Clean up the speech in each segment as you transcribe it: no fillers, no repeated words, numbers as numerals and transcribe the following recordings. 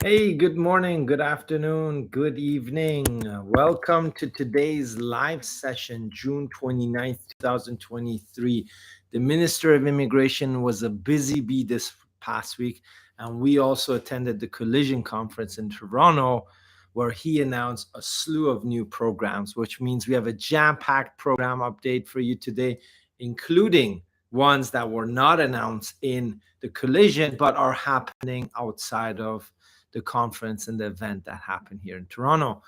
Hey, good morning, good afternoon, good evening. Welcome to today's live session, June 29th, 2023. The Minister of Immigration was a busy bee this past week, and we also attended the Collision Conference in Toronto, where he announced a slew of new programs, which means we have a jam packed program update for you today, including ones that were not announced in the Collision but are happening outside of the conference and the event that happened here in Toronto.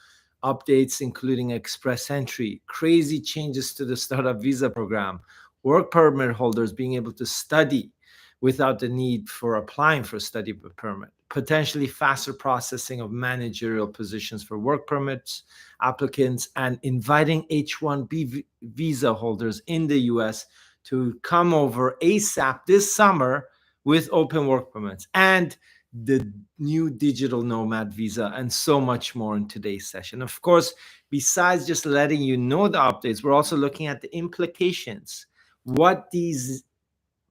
Updates including express entry, crazy changes to the startup visa program, work permit holders being able to study without the need for applying for a study permit, potentially faster processing of managerial positions for work permits applicants, and inviting H-1B visa holders in the US to come over ASAP this summer with open work permits, and the new digital Nomad visa, and so much more in today's session. Of course, besides just letting you know the updates, we're also looking at the implications, what these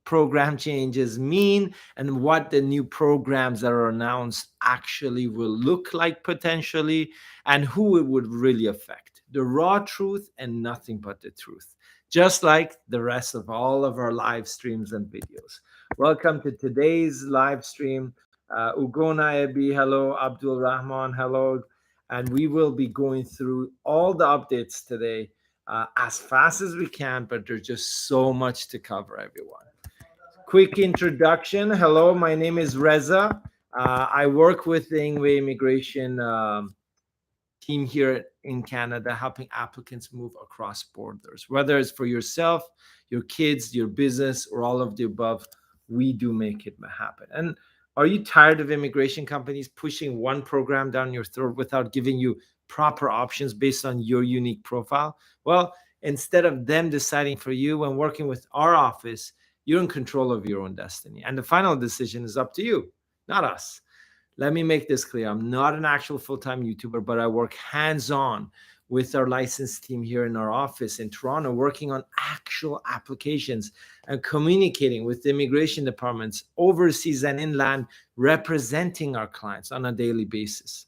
program changes mean, and what the new programs that are announced actually will look like potentially, and who it would really affect. The raw truth and nothing but the truth, just like the rest of all of our live streams and videos. Welcome to today's live stream. Ugona Ebi, hello. Abdul Rahman, hello. And we will be going through all the updates today as fast as we can, but there's just so much to cover, everyone. Quick introduction. Hello, my name is Reza. I work with the Ingwe Immigration team here in Canada, helping applicants move across borders. Whether it's for yourself, your kids, your business, or all of the above, we do make it happen. And are you tired of immigration companies pushing one program down your throat without giving you proper options based on your unique profile? Well, instead of them deciding for you, when working with our office, you're in control of your own destiny. And the final decision is up to you, not us. Let me make this clear. I'm not an actual full-time YouTuber, but I work hands-on with our licensed team here in our office in Toronto, working on actual applications and communicating with the immigration departments overseas and inland, representing our clients on a daily basis.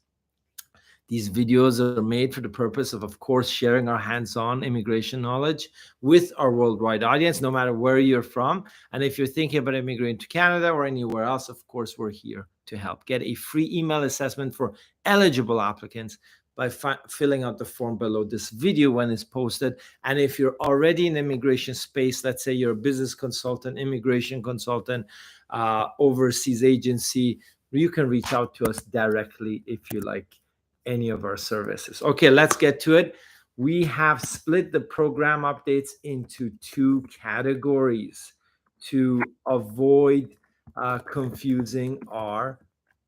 These videos are made for the purpose of course, sharing our hands-on immigration knowledge with our worldwide audience, no matter where you're from. And if you're thinking about immigrating to Canada or anywhere else, of course, we're here to help. Get a free email assessment for eligible applicants by filling out the form below this video when it's posted. And if you're already in the immigration space, let's say you're a business consultant, immigration consultant, overseas agency, you can reach out to us directly if you like any of our services. Okay, let's get to it. We have split the program updates into two categories to avoid confusing our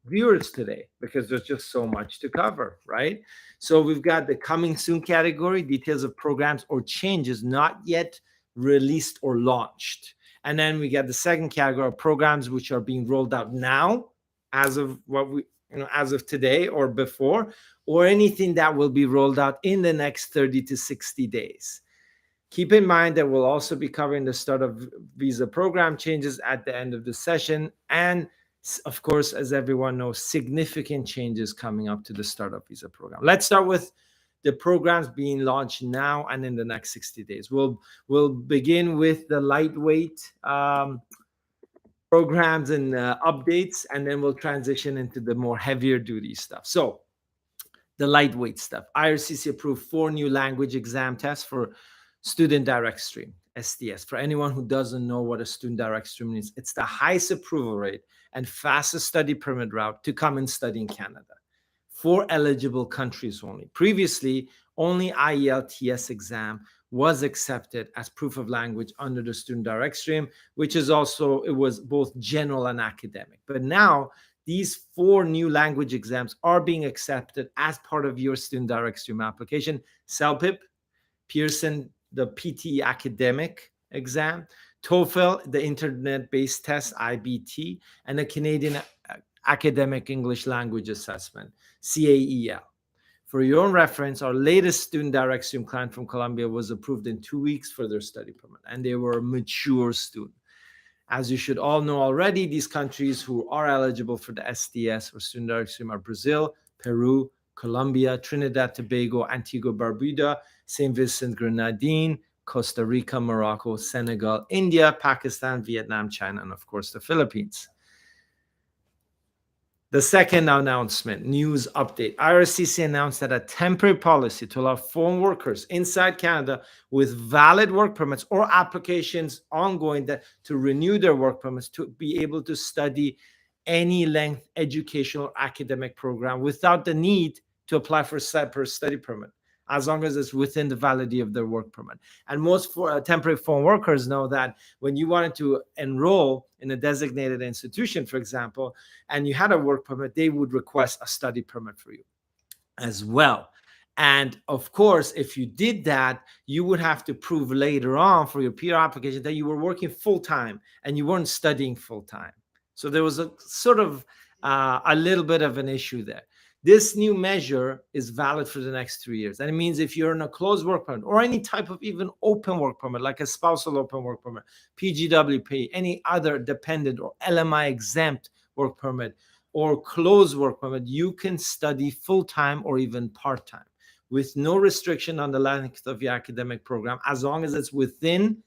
viewers today, because there's just so much to cover, right? So we've got the coming soon category, details of programs or changes not yet released or launched. And then we got the second category of programs which are being rolled out now, as of what we as of today or before, or anything that will be rolled out in the next 30 to 60 days. Keep in mind that we'll also be covering the start of visa program changes at the end of the session. And of course, as everyone knows, significant changes coming up to the startup visa program. Let's start with the programs being launched now and in the next 60 days. We'll begin with the lightweight programs and updates, and then we'll transition into the more heavier duty stuff. So the lightweight stuff. IRCC approved 4 new language exam tests for student direct stream, STS. For anyone who doesn't know what a student direct stream is, it's the highest approval rate and fastest study permit route to come and study in Canada for eligible countries only. Previously, only IELTS exam was accepted as proof of language under the student direct stream, which is also, it was both general and academic. But now these 4 new language exams are being accepted as part of your student direct stream application. CELPIP, Pearson, the PTE academic exam, TOEFL, the internet-based test, IBT, and the Canadian Academic English Language Assessment, CAEL. For your own reference, our latest student direct stream client from Colombia was approved in 2 weeks for their study permit, and they were a mature student. As you should all know already, these countries who are eligible for the SDS or student direct stream are Brazil, Peru, Colombia, Trinidad, Tobago, Antigua, Barbuda, St. Vincent, Grenadine, Costa Rica, Morocco, Senegal, India, Pakistan, Vietnam, China, and of course the Philippines. The second announcement, news update. IRCC announced that a temporary policy to allow foreign workers inside Canada with valid work permits or applications ongoing to renew their work permits to be able to study any length educational or academic program without the need to apply for a separate study permit, as long as it's within the validity of their work permit. And most temporary foreign workers know that when you wanted to enroll in a designated institution, for example, and you had a work permit, they would request a study permit for you as well. And of course, if you did that, you would have to prove later on for your PR application that you were working full-time and you weren't studying full-time. So there was a sort of a little bit of an issue there. This new measure is valid for the next 3 years. And it means if you're in a closed work permit or any type of even open work permit, like a spousal open work permit, PGWP, any other dependent or LMI exempt work permit or closed work permit, you can study full-time or even part-time with no restriction on the length of your academic program, as long as it's within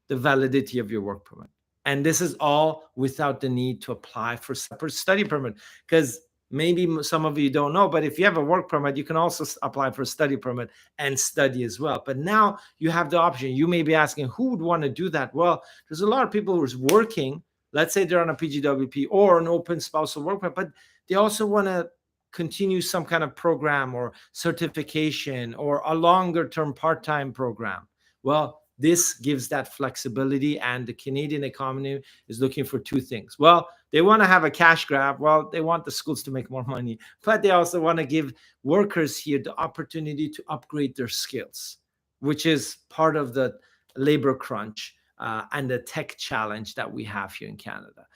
the validity of your work permit. And this is all without the need to apply for separate study permit, because maybe some of you don't know, but if you have a work permit, you can also apply for a study permit and study as well. But now you have the option. You may be asking, who would want to do that? Well, there's a lot of people who's working. Let's say they're on a PGWP or an open spousal work permit, but they also want to continue some kind of program or certification or a longer term part-time program. Well, this gives that flexibility, and the Canadian economy is looking for two things. Well, they want to have a cash grab. Well, they want the schools to make more money, but they also want to give workers here the opportunity to upgrade their skills, which is part of the labor crunch and the tech challenge that we have here in Canada.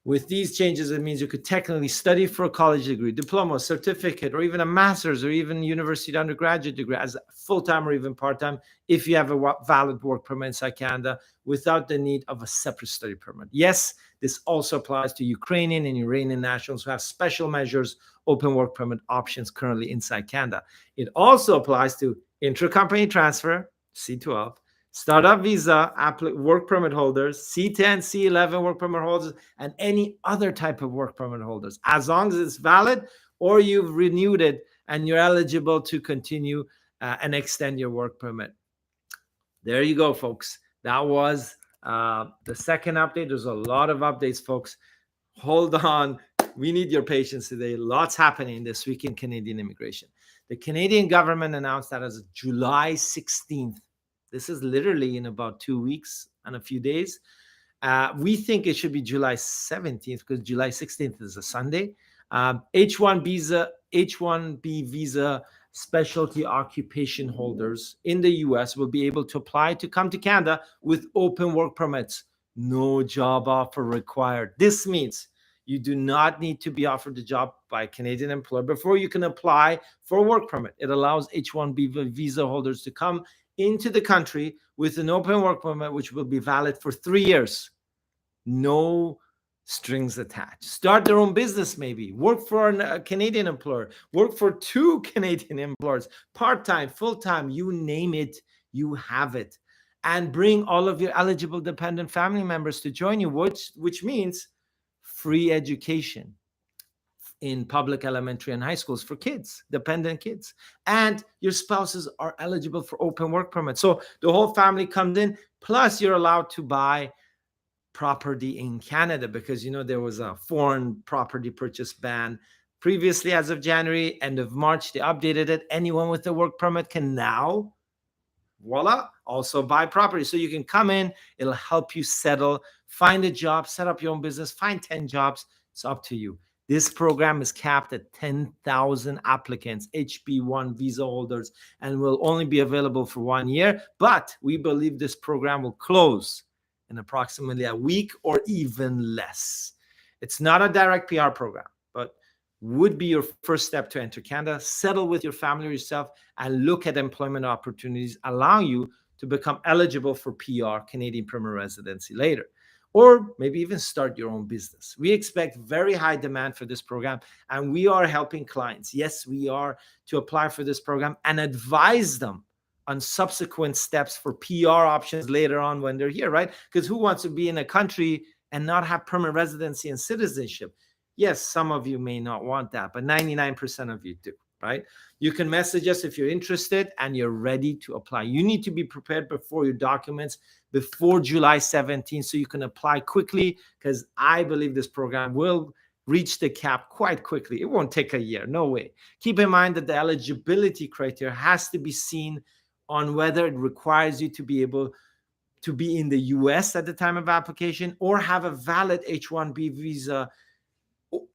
With these changes, it means you could technically study for a college degree, diploma, certificate, or even a master's or even university undergraduate degree as full-time or even part-time if you have a valid work permit inside Canada without the need of a separate study permit. Yes, this also applies to Ukrainian and Iranian nationals who have special measures, open work permit options currently inside Canada. It also applies to intra-company transfer, C12, startup visa work permit holders, C10, C11 work permit holders, and any other type of work permit holders, as long as it's valid or you've renewed it and you're eligible to continue and extend your work permit. There you go, folks. That was the second update. There's a lot of updates, folks. Hold on. We need your patience today. Lots happening this week in Canadian immigration. The Canadian government announced that as of July 16th, this is literally in about 2 weeks and a few days. We think it should be July 17th because July 16th is a Sunday. H-1B visa specialty occupation holders in the U.S. will be able to apply to come to Canada with open work permits. No job offer required. This means you do not need to be offered the job by a Canadian employer before you can apply for a work permit. It allows H-1B visa holders to come into the country with an open work permit, which will be valid for 3 years. No strings attached. Start their own business, maybe. Work for a Canadian employer. Work for 2 Canadian employers. Part-time, full-time, you name it, you have it. And bring all of your eligible dependent family members to join you, which means free education in public elementary and high schools for kids, dependent kids. And your spouses are eligible for open work permits. So the whole family comes in, plus you're allowed to buy property in Canada because, you know, there was a foreign property purchase ban previously. As of January, end of March, they updated it. Anyone with a work permit can now, voila, also buy property. So you can come in, it'll help you settle, find a job, set up your own business, find 10 jobs. It's up to you. This program is capped at 10,000 applicants, HB1 visa holders, and will only be available for 1 year. But we believe this program will close in approximately a week or even less. It's not a direct PR program, but would be your first step to enter Canada, settle with your family or yourself, and look at employment opportunities, allow you to become eligible for PR, Canadian permanent residency, later. or maybe even start your own business. We expect very high demand for this program, and we are helping clients. Yes, we are, to apply for this program and advise them on subsequent steps for PR options later on when they're here, right? Because who wants to be in a country and not have permanent residency and citizenship? Yes, some of you may not want that, but 99% of you do, right? You can message us if you're interested and you're ready to apply. You need to be prepared before your documents before July 17th so you can apply quickly, because I believe this program will reach the cap quite quickly. It won't take a year, no way. Keep in mind that the eligibility criteria has to be seen on whether it requires you to be able to be in the US at the time of application, or have a valid H-1B visa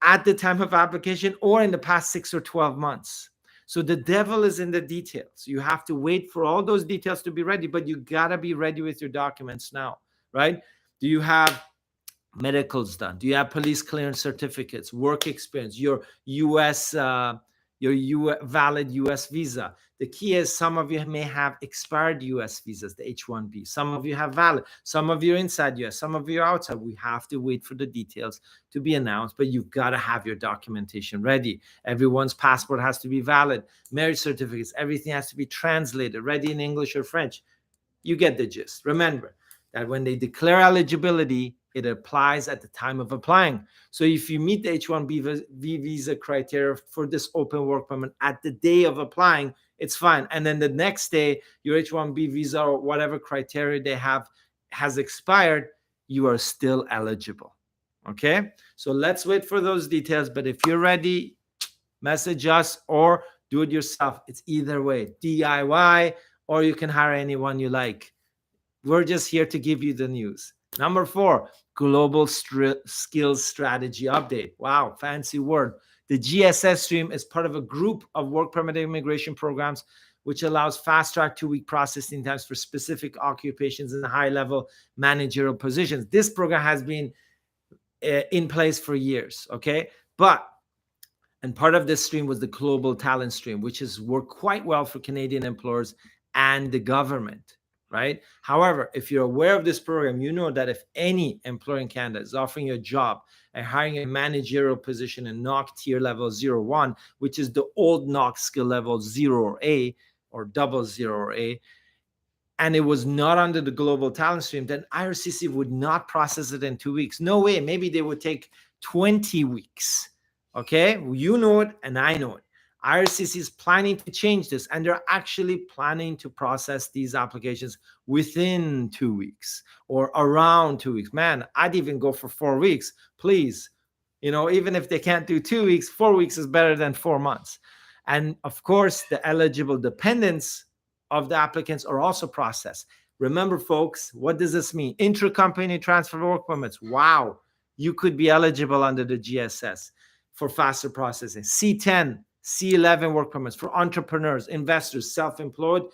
at the time of application, or in the past 6 or 12 months. So the devil is in the details. You have to wait for all those details to be ready, but you gotta be ready with your documents now, right? Do you have medicals done? Do you have police clearance certificates, work experience, your valid US visa? The key is some of you may have expired US visas, the H-1B. Some of you have valid. Some of you are inside US. Some of you are outside. We have to wait for the details to be announced, but you've got to have your documentation ready. Everyone's passport has to be valid. Marriage certificates, everything has to be translated, ready in English or French. You get the gist. Remember that when they declare eligibility, it applies at the time of applying. So if you meet the H-1B visa criteria for this open work permit at the day of applying, it's fine. And then the next day, your H-1B visa or whatever criteria they have has expired, you are still eligible. Okay? So let's wait for those details. But if you're ready, message us or do it yourself. It's either way, DIY, or you can hire anyone you like. We're just here to give you the news. Number 4, global skills strategy update. Wow, fancy word. The GSS stream is part of a group of work permit immigration programs which allows fast-track 2-week processing times for specific occupations and high-level managerial positions. This program has been in place for years, okay? And part of this stream was the global talent stream, which has worked quite well for Canadian employers and the government, right? However, if you're aware of this program, you know that if any employer in Canada is offering you a job and hiring a managerial position in NOC tier level 01, which is the old NOC skill level 0 or A or 00 or A, and it was not under the global talent stream, then IRCC would not process it in 2 weeks. No way. Maybe they would take 20 weeks. Okay, you know it and I know it. IRCC is planning to change this, and they're actually planning to process these applications within 2 weeks or around 2 weeks. Man, I'd even go for 4 weeks, please. You know, even if they can't do 2 weeks, 4 weeks is better than 4 months. And of course, the eligible dependents of the applicants are also processed. Remember, folks, what does this mean? Intra-company transfer work permits. Wow, you could be eligible under the GSS for faster processing. C10, C11 work permits for entrepreneurs, investors, self-employed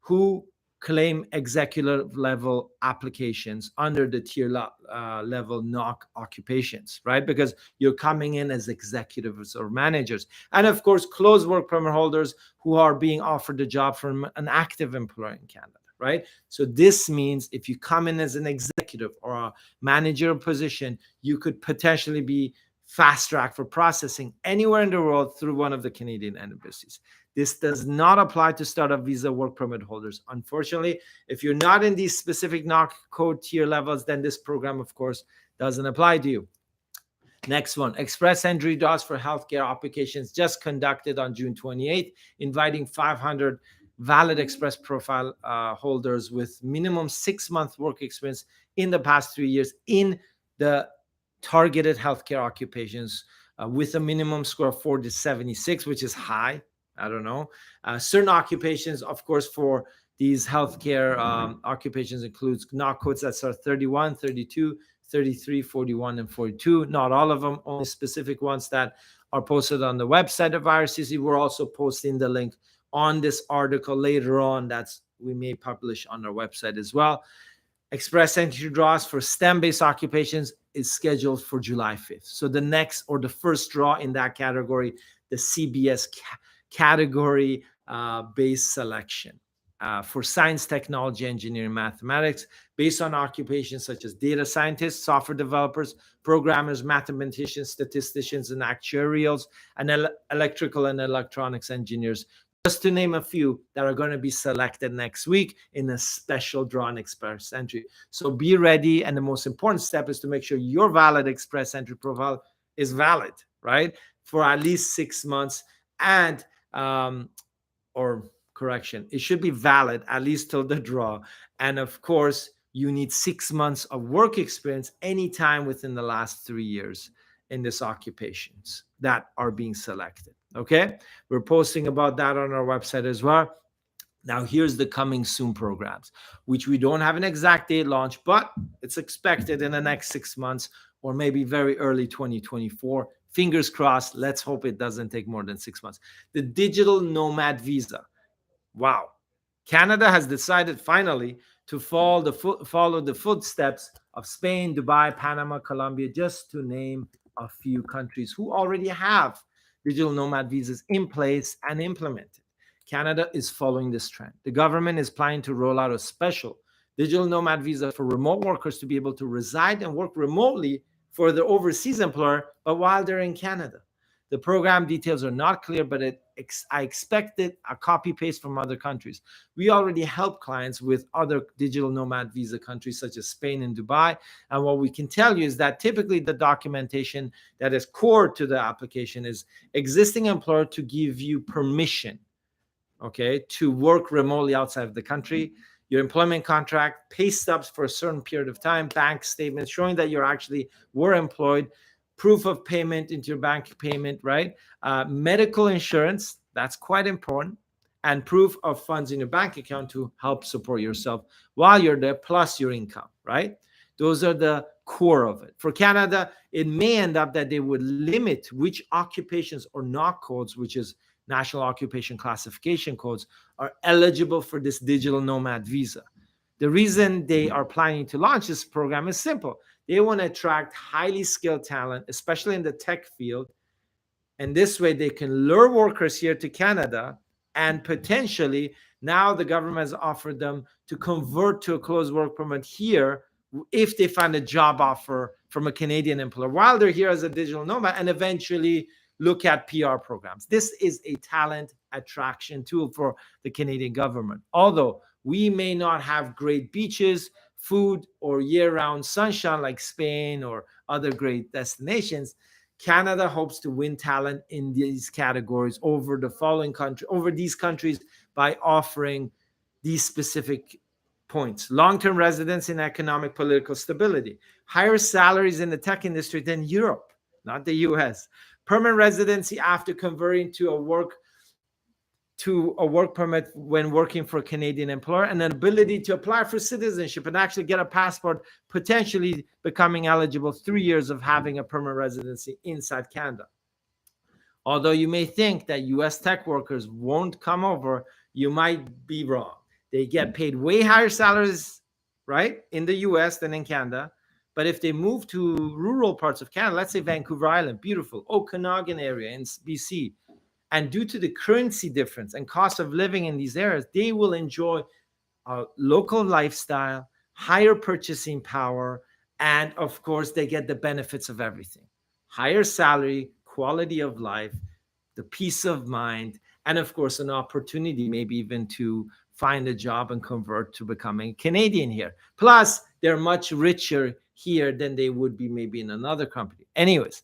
who claim executive level applications under the tier level NOC occupations, right? Because you're coming in as executives or managers. And of course, closed work permit holders who are being offered a job from an active employer in Canada, right? So this means if you come in as an executive or a managerial position, you could potentially be fast track for processing anywhere in the world through one of the Canadian embassies. This does not apply to startup visa work permit holders. Unfortunately, if you're not in these specific NOC code tier levels, then this program, of course, doesn't apply to you. Next one, express entry draws for healthcare applications just conducted on June 28th, inviting 500 valid express profile holders with minimum 6-month work experience in the past 3 years in the targeted healthcare occupations with a minimum score of 476, which is high. I don't know. Certain occupations, of course, for these healthcare occupations includes NOC codes that start 31, 32, 33, 41, and 42. Not all of them, only specific ones that are posted on the website of IRCC. We're also posting the link on this article later on we may publish on our website as well. Express entry draws for STEM-based occupations is scheduled for July 5th. So the next or the first draw in that category, the CBS category based selection. for science, technology, engineering, mathematics, based on occupations such as data scientists, software developers, programmers, mathematicians, statisticians, and actuarials, and electrical and electronics engineers, just to name a few that are going to be selected next week in a special drawn express entry. So be ready. And the most important step is to make sure your valid express entry profile is valid, right? For at least 6 months. And, or correction, it should be valid at least till the draw. And of course, you need 6 months of work experience anytime within the last 3 years in these occupations that are being selected. Okay, we're posting about that on our website as well. Now, here's the coming soon programs, which we don't have an exact date launch, but it's expected in the next 6 months or maybe very early 2024. Fingers crossed. Let's hope it doesn't take more than 6 months. The digital nomad visa. Wow. Canada has decided finally to follow the footsteps of Spain, Dubai, Panama, Colombia, just to name a few countries who already have digital nomad visas in place and implemented. Canada is following this trend. The government is planning to roll out a special digital nomad visa for remote workers to be able to reside and work remotely for their overseas employer, but while they're in Canada. The program details are not clear, but I expected a copy paste from other countries. We already help clients with other digital nomad visa countries such as Spain and Dubai. And what we can tell you is that typically the documentation that is core to the application is existing employer to give you permission, okay, to work remotely outside of the country, your employment contract, pay stubs for a certain period of time, bank statements showing that you're actually were employed, proof of payment into your bank payment, right? Medical insurance, that's quite important, and proof of funds in your bank account to help support yourself while you're there, plus your income, right? Those are the core of it. For Canada, it may end up that they would limit which occupations or NOC codes, which is National Occupation Classification codes, are eligible for this digital nomad visa. The reason they are planning to launch this program is simple. They want to attract highly skilled talent, especially in the tech field. And this way they can lure workers here to Canada, and potentially now the government has offered them to convert to a closed work permit here if they find a job offer from a Canadian employer while they're here as a digital nomad, and eventually look at PR programs. This is a talent attraction tool for the Canadian government. Although we may not have great beaches, food, or year-round sunshine like Spain or other great destinations, Canada hopes to win talent in these categories over these countries by offering these specific points: long-term residence and economic political stability, higher salaries in the tech industry than Europe, not the US, permanent residency after converting to a work permit when working for a Canadian employer, and an ability to apply for citizenship and actually get a passport, potentially becoming eligible 3 years of having a permanent residency inside Canada. Although you may think that US tech workers won't come over, you might be wrong. They get paid way higher salaries, right, in the US than in Canada. But if they move to rural parts of Canada, let's say Vancouver Island, beautiful, Okanagan area in BC, and due to the currency difference and cost of living in these areas, they will enjoy a local lifestyle, higher purchasing power, and of course, they get the benefits of everything: higher salary, quality of life, the peace of mind, and of course, an opportunity maybe even to find a job and convert to becoming Canadian here. Plus, they're much richer here than they would be maybe in another company. Anyways,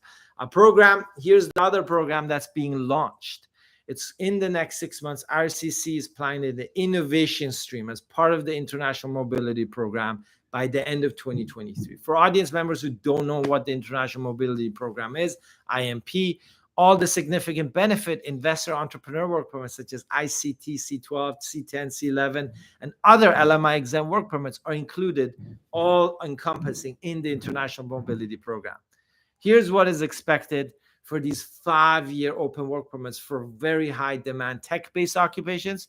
here's the other program that's being launched. It's in the next 6 months. IRCC is planning the innovation stream as part of the International Mobility Program by the end of 2023. For audience members who don't know what the International Mobility Program is, IMP, all the significant benefit investor entrepreneur work permits such as ICT, C12, C10, C11, and other LMI exempt work permits are included, all encompassing in the International Mobility Program. Here's what is expected for these 5-year open work permits for very high demand tech-based occupations,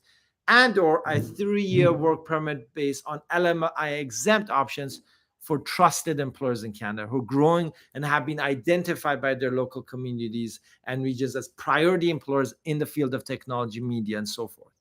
and or a 3-year work permit based on LMI exempt options for trusted employers in Canada who are growing and have been identified by their local communities and regions as priority employers in the field of technology, media, and so forth.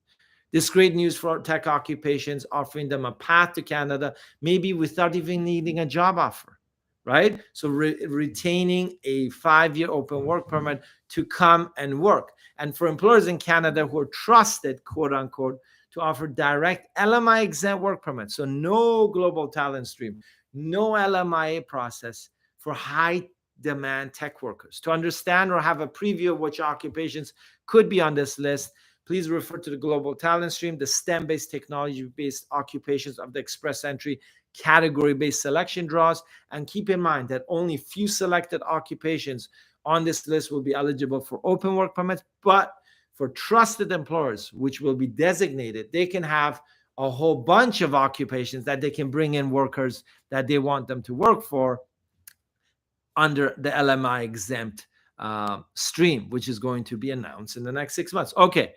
This great news for tech occupations, offering them a path to Canada, maybe without even needing a job offer, right? So retaining a 5-year open work permit to come and work. And for employers in Canada who are trusted, quote unquote, to offer direct LMI exempt work permits. So no global talent stream, no LMIA process for high demand tech workers. To understand or have a preview of which occupations could be on this list, please refer to the global talent stream, the STEM-based technology-based occupations of the express entry category-based selection draws. And keep in mind that only few selected occupations on this list will be eligible for open work permits, but for trusted employers, which will be designated, they can have a whole bunch of occupations that they can bring in workers that they want them to work for under the LMI exempt stream, which is going to be announced in the next 6 months. Okay,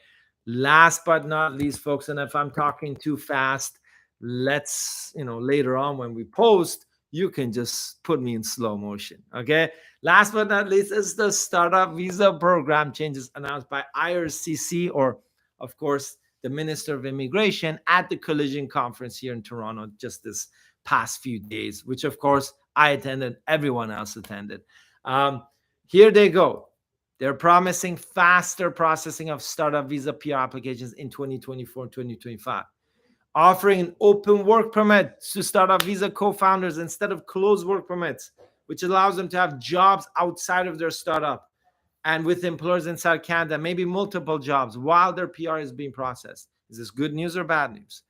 last but not least, folks, and if I'm talking too fast, let's, later on when we post, you can just put me in slow motion. Okay, last but not least is the startup visa program changes announced by IRCC, or of course the Minister of Immigration, at the Collision Conference here in Toronto just this past few days, which of course I attended, everyone else attended. Here they go. They're promising faster processing of startup visa PR applications in 2024 and 2025. Offering an open work permit to startup visa co-founders instead of closed work permits, which allows them to have jobs outside of their startup and with employers inside Canada, maybe multiple jobs while their PR is being processed. Is this good news or bad news?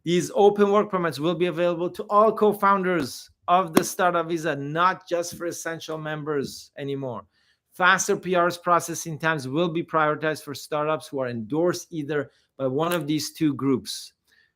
These open work permits will be available to all co-founders of the startup visa, not just for essential members anymore. Faster PRs processing times will be prioritized for startups who are endorsed either by one of these two groups.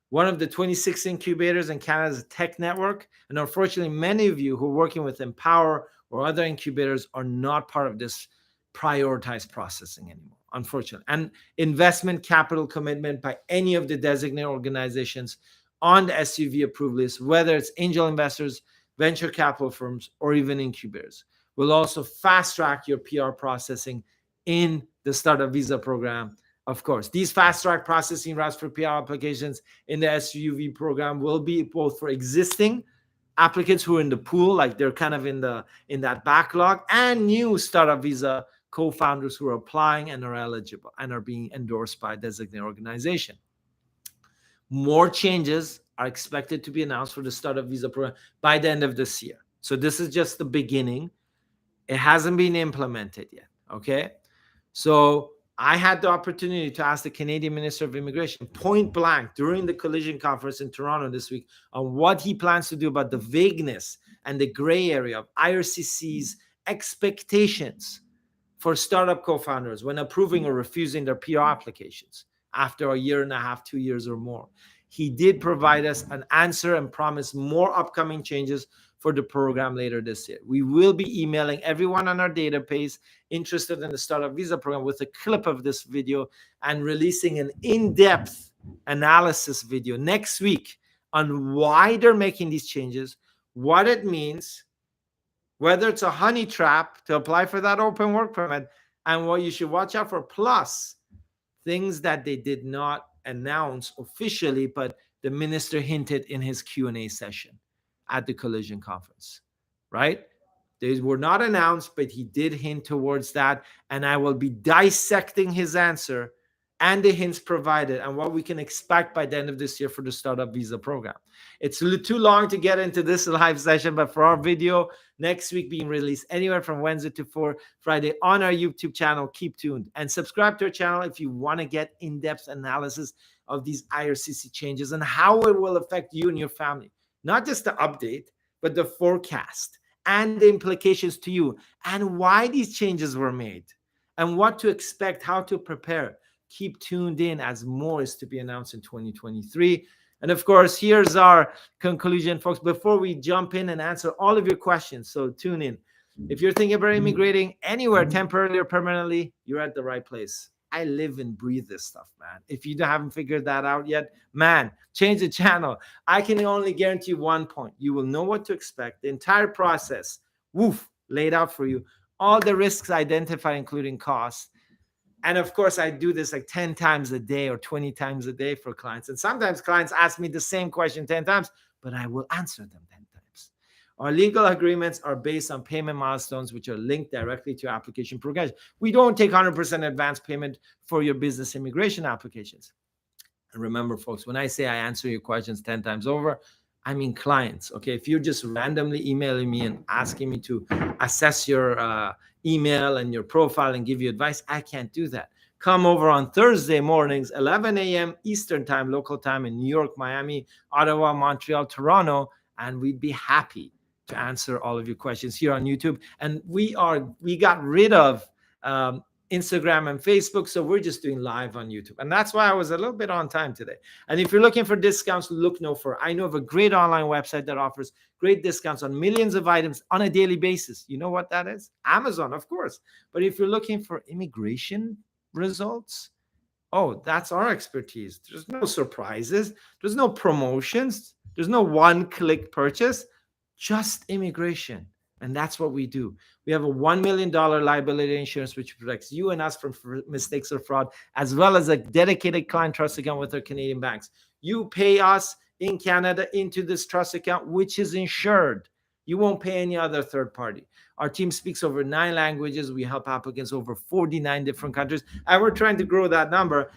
One of the 26 incubators in Canada's tech network, and unfortunately, many of you who are working with Empower or other incubators are not part of this prioritized processing anymore, unfortunately. And investment capital commitment by any of the designated organizations on the SUV approved list, whether it's angel investors, venture capital firms, or even incubators, will also fast track your PR processing in the startup visa program. Of course, these fast track processing routes for PR applications in the SUV program will be both for existing applicants who are in the pool, like they're kind of in that backlog, and new startup visa co-founders who are applying and are eligible and are being endorsed by a designated organization. More changes are expected to be announced for the startup visa program by the end of this year. So this is just the beginning. It hasn't been implemented yet, okay? So I had the opportunity to ask the Canadian Minister of Immigration point blank during the Collision Conference in Toronto this week on what he plans to do about the vagueness and the gray area of IRCC's expectations for startup co-founders when approving or refusing their PR applications after a year and a half, 2 years or more. He did provide us an answer and promised more upcoming changes for the program later this year. We will be emailing everyone on our database interested in the startup visa program with a clip of this video and releasing an in-depth analysis video next week on why they're making these changes, what it means, whether it's a honey trap to apply for that open work permit, and what you should watch out for, plus things that they did not announce officially, but the minister hinted in his Q&A session at the Collision Conference, right? They were not announced, but he did hint towards that, and I will be dissecting his answer and the hints provided and what we can expect by the end of this year for the startup visa program. It's too long to get into this live session, but for our video next week being released anywhere from Wednesday to Friday on our YouTube channel, keep tuned and subscribe to our channel if you want to get in-depth analysis of these IRCC changes and how it will affect you and your family. Not just the update, but the forecast and the implications to you and why these changes were made and what to expect, how to prepare. Keep tuned in as more is to be announced in 2023. And of course, here's our conclusion, folks, before we jump in and answer all of your questions. So tune in. If you're thinking about immigrating anywhere temporarily or permanently, you're at the right place. I live and breathe this stuff, man. If you haven't figured that out yet, man, change the channel. I can only guarantee you one point. You will know what to expect. The entire process, laid out for you. All the risks identified, including costs. And of course, I do this like 10 times a day or 20 times a day for clients. And sometimes clients ask me the same question 10 times, but I will answer them 10 times. Our legal agreements are based on payment milestones, which are linked directly to application progression. We don't take 100% advance payment for your business immigration applications. And remember, folks, when I say I answer your questions 10 times over, I mean clients. Okay. If you're just randomly emailing me and asking me to assess your email and your profile and give you advice, I can't do that. Come over on Thursday mornings, 11 a.m. Eastern time, local time in New York, Miami, Ottawa, Montreal, Toronto, and we'd be happy to answer all of your questions here on YouTube. And we got rid of Instagram and Facebook, so we're just doing live on YouTube. And that's why I was a little bit on time today. And if you're looking for discounts, look no further. I know of a great online website that offers great discounts on millions of items on a daily basis. You know what that is? Amazon, of course. But if you're looking for immigration results, oh, that's our expertise. There's no surprises. There's no promotions. There's no one-click purchase, just immigration. And that's what we do. We have a $1 million liability insurance, which protects you and us from mistakes or fraud, as well as a dedicated client trust account with our Canadian banks. You pay us in Canada into this trust account, which is insured. You won't pay any other third party. Our team speaks over 9 languages. We help applicants over 49 different countries. And we're trying to grow that number.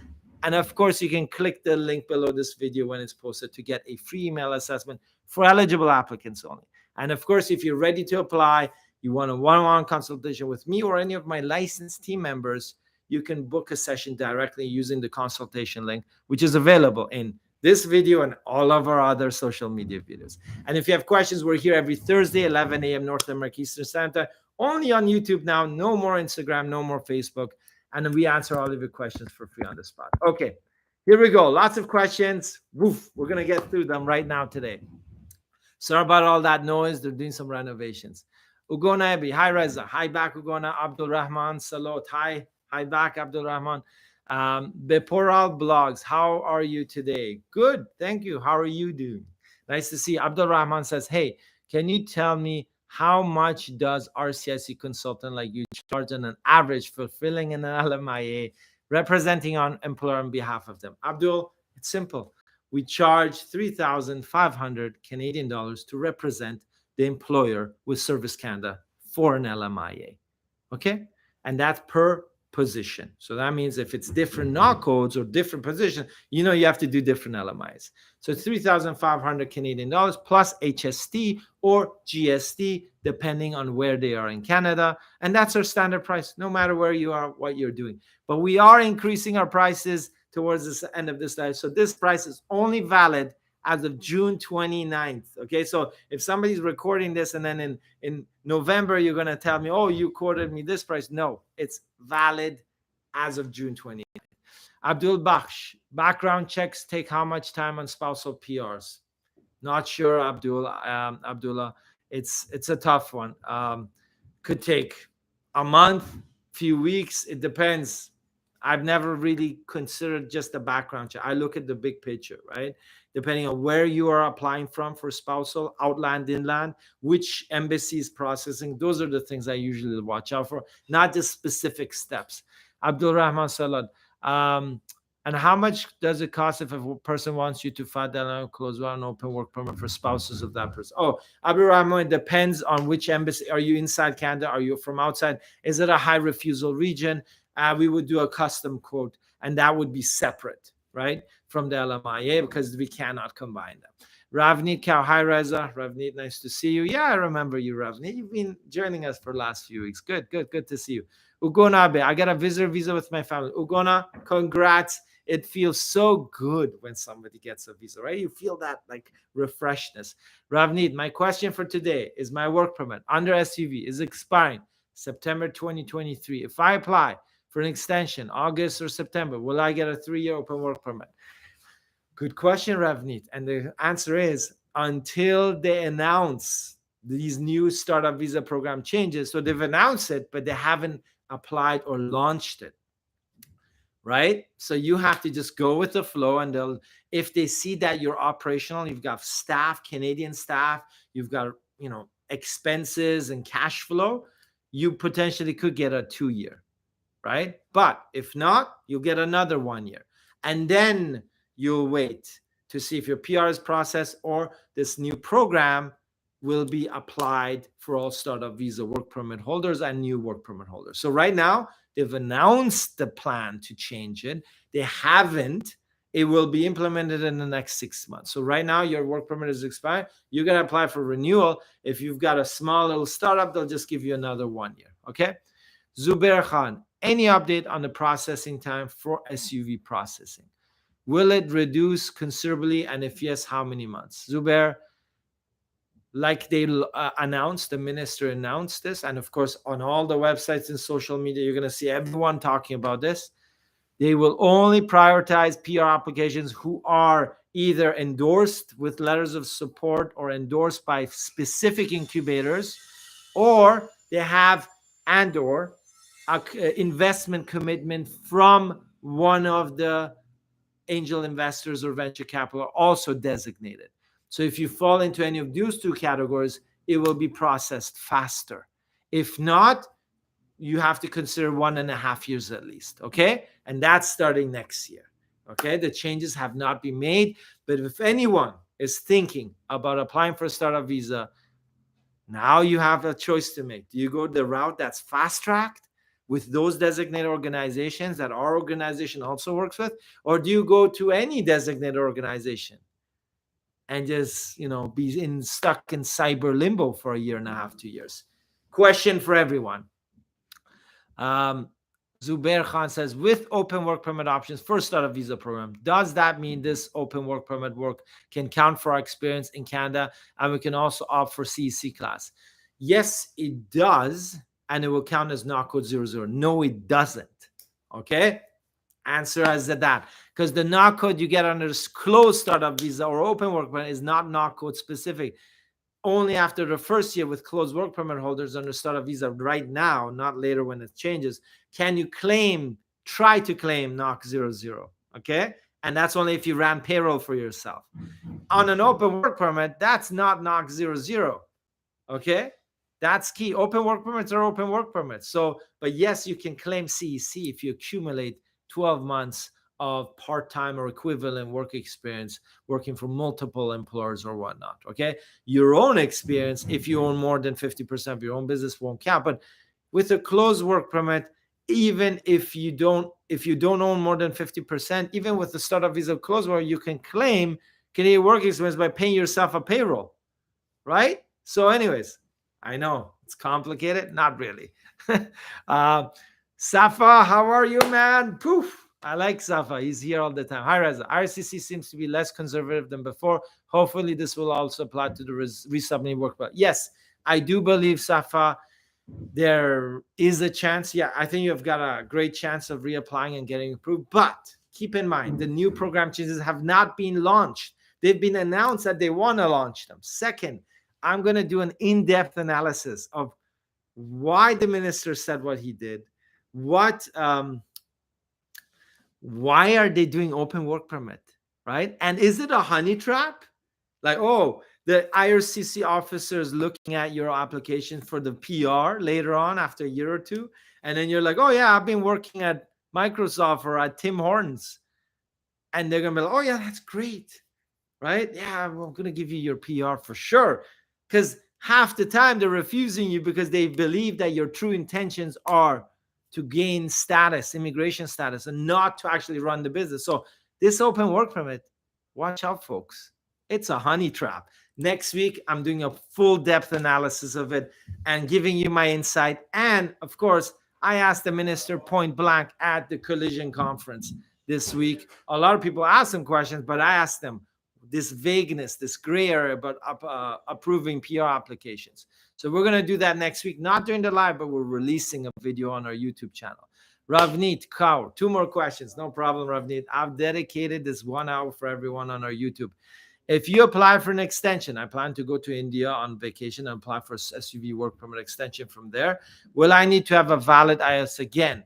And of course, you can click the link below this video when it's posted to get a free email assessment for eligible applicants only. And of course, if you're ready to apply, you want a one-on-one consultation with me or any of my licensed team members, you can book a session directly using the consultation link, which is available in this video and all of our other social media videos. And if you have questions, we're here every Thursday, 11 a.m. North America Eastern Standard Time, only on YouTube now. No more Instagram, no more Facebook. And we answer all of your questions for free on the spot. Okay, here we go. Lots of questions. Woof, we're going to get through them right now today. Sorry about all that noise. They're doing some renovations. Ugona Ebi, hi Reza, hi back Ugona, Abdul Rahman, Salot, hi back Abdul Rahman. Beporal Blogs, how are you today? Good, thank you. How are you doing? Nice to see. Abdul Rahman says, hey, can you tell me how much does IRCC consultant like you charge on an average for filling in an LMIA, representing on employer on behalf of them? Abdul, it's simple. We charge 3,500 Canadian dollars to represent the employer with Service Canada for an LMIA. Okay? And that's per position. So that means if it's different NOC codes or different position, you know you have to do different LMIs. So 3,500 Canadian dollars plus HST or GST, depending on where they are in Canada. And that's our standard price, no matter where you are, what you're doing. But we are increasing our prices towards the end of this life. So this price is only valid as of June 29th. Okay, so if somebody's recording this and then in November, you're going to tell me, oh, you quoted me this price. No, it's valid as of June 29th. Abdul Baksh, background checks take how much time on spousal PRs? Not sure, Abdullah. It's a tough one. Could take a month, few weeks. It depends. I've never really considered just the background check. I look at the big picture, right? Depending on where you are applying from for spousal, outland, inland, which embassy is processing. Those are the things I usually watch out for, not just specific steps. Abdul Rahman Salad. And how much does it cost if a person wants you to file and close an open work permit for spouses of that person? Oh, Abdul Rahman, it depends on which embassy. Are you inside Canada? Are you from outside? Is it a high refusal region? We would do a custom quote, and that would be separate, right, from the LMIA because we cannot combine them. Ravneet Cow, hi Reza. Ravneet, nice to see you. Yeah, I remember you, Ravneet. You've been joining us for the last few weeks. Good to see you. Ugona Abe, I got a visitor visa with my family. Ugona, congrats. It feels so good when somebody gets a visa, right? You feel that like refreshness. Ravneet, my question for today is my work permit under SUV is expiring September 2023. If I apply for an extension, August or September, will I get a 3-year open work permit? Good question, Ravneet. And the answer is until they announce these new startup visa program changes. So they've announced it, but they haven't applied or launched it, right? So you have to just go with the flow, and if they see that you're operational, you've got staff, Canadian staff, you've got, expenses and cash flow, you potentially could get a 2-year. right? But if not, you'll get another 1 year. And then you'll wait to see if your PR is processed or this new program will be applied for all startup visa work permit holders and new work permit holders. So right now, they've announced the plan to change it. They haven't. It will be implemented in the next 6 months. So right now, your work permit is expired. You're going to apply for renewal. If you've got a small little startup, they'll just give you another 1 year. Okay. Zubair Khan, any update on the processing time for SUV processing? Will it reduce considerably? And if yes, how many months? Zubair, like they announced, the minister announced this. And of course, on all the websites and social media, you're going to see everyone talking about this. They will only prioritize PR applications who are either endorsed with letters of support or endorsed by specific incubators, or they have and/or investment commitment from one of the angel investors or venture capital are also designated. So if you fall into any of those two categories, it will be processed faster. If not, you have to consider 1.5 years at least, okay? And that's starting next year, okay? The changes have not been made, but if anyone is thinking about applying for a startup visa, now you have a choice to make. Do you go the route that's fast-tracked with those designated organizations that our organization also works with, or do you go to any designated organization and just, be stuck in cyber limbo for 1.5 years, 2 years? Question for everyone. Zubair Khan says, with open work permit options for startup visa program, does that mean this open work permit work can count for our experience in Canada and we can also opt for CEC class? Yes, it does, and it will count as NOC code 00. No, it doesn't. Okay? Answer as that. Because the NOC code you get under this closed startup visa or open work permit is not NOC code specific. Only after the first year with closed work permit holders under startup visa right now, not later when it changes, can you try to claim NOC 00, okay? And that's only if you ran payroll for yourself. On an open work permit, that's not NOC 00, okay? That's key. Open work permits are open work permits. So, but yes, you can claim CEC if you accumulate 12 months of part-time or equivalent work experience working for multiple employers or whatnot, okay? Your own experience, if you own more than 50% of your own business, won't count. But with a closed work permit, even if you don't own more than 50%, even with the startup visa closed work, you can claim Canadian work experience by paying yourself a payroll, right? So anyways, I know it's complicated. Not really. Safa, how are you, man? Poof. I like Safa. He's here all the time. Hi, Reza. IRCC seems to be less conservative than before. Hopefully, this will also apply to the resubmitting work. But yes, I do believe, Safa, there is a chance. Yeah, I think you've got a great chance of reapplying and getting approved. But keep in mind, the new program changes have not been launched. They've been announced that they want to launch them. Second, I'm going to do an in-depth analysis of why the minister said what he did. Why are they doing open work permit, right? And is it a honey trap? Like, oh, the IRCC officer is looking at your application for the PR later on after a year or two. And then you're like, oh, yeah, I've been working at Microsoft or at Tim Hortons. And they're going to be like, oh, yeah, that's great, right? Yeah, we're going to give you your PR for sure. Because half the time they're refusing you because they believe that your true intentions are to gain status, immigration status, and not to actually run the business. So this open work permit, watch out, folks. It's a honey trap. Next week, I'm doing a full depth analysis of it and giving you my insight. And of course, I asked the minister point blank at the Collision conference this week. A lot of people asked him questions, but I asked them this vagueness, this gray area about approving PR applications. So we're going to do that next week, not during the live, but we're releasing a video on our YouTube channel. Ravneet Kaur, 2 more questions. No problem, Ravneet. I've dedicated this 1 hour for everyone on our YouTube. If you apply for an extension, I plan to go to India on vacation and apply for SUV work permit extension from there. Will I need to have a valid IS again?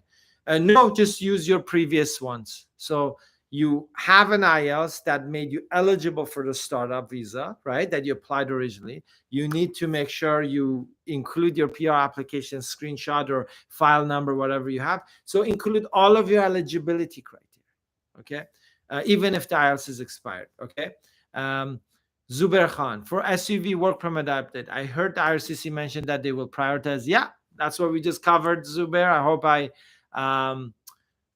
No, just use your previous ones. So you have an IELTS that made you eligible for the startup visa, right? That you applied originally. You need to make sure you include your PR application screenshot or file number, whatever you have. So include all of your eligibility criteria, okay? Even if the IELTS is expired, okay? Um, Zubair Khan, for SUV work permit update, I heard the IRCC mention that they will prioritize. Yeah, that's what we just covered, Zubair. I hope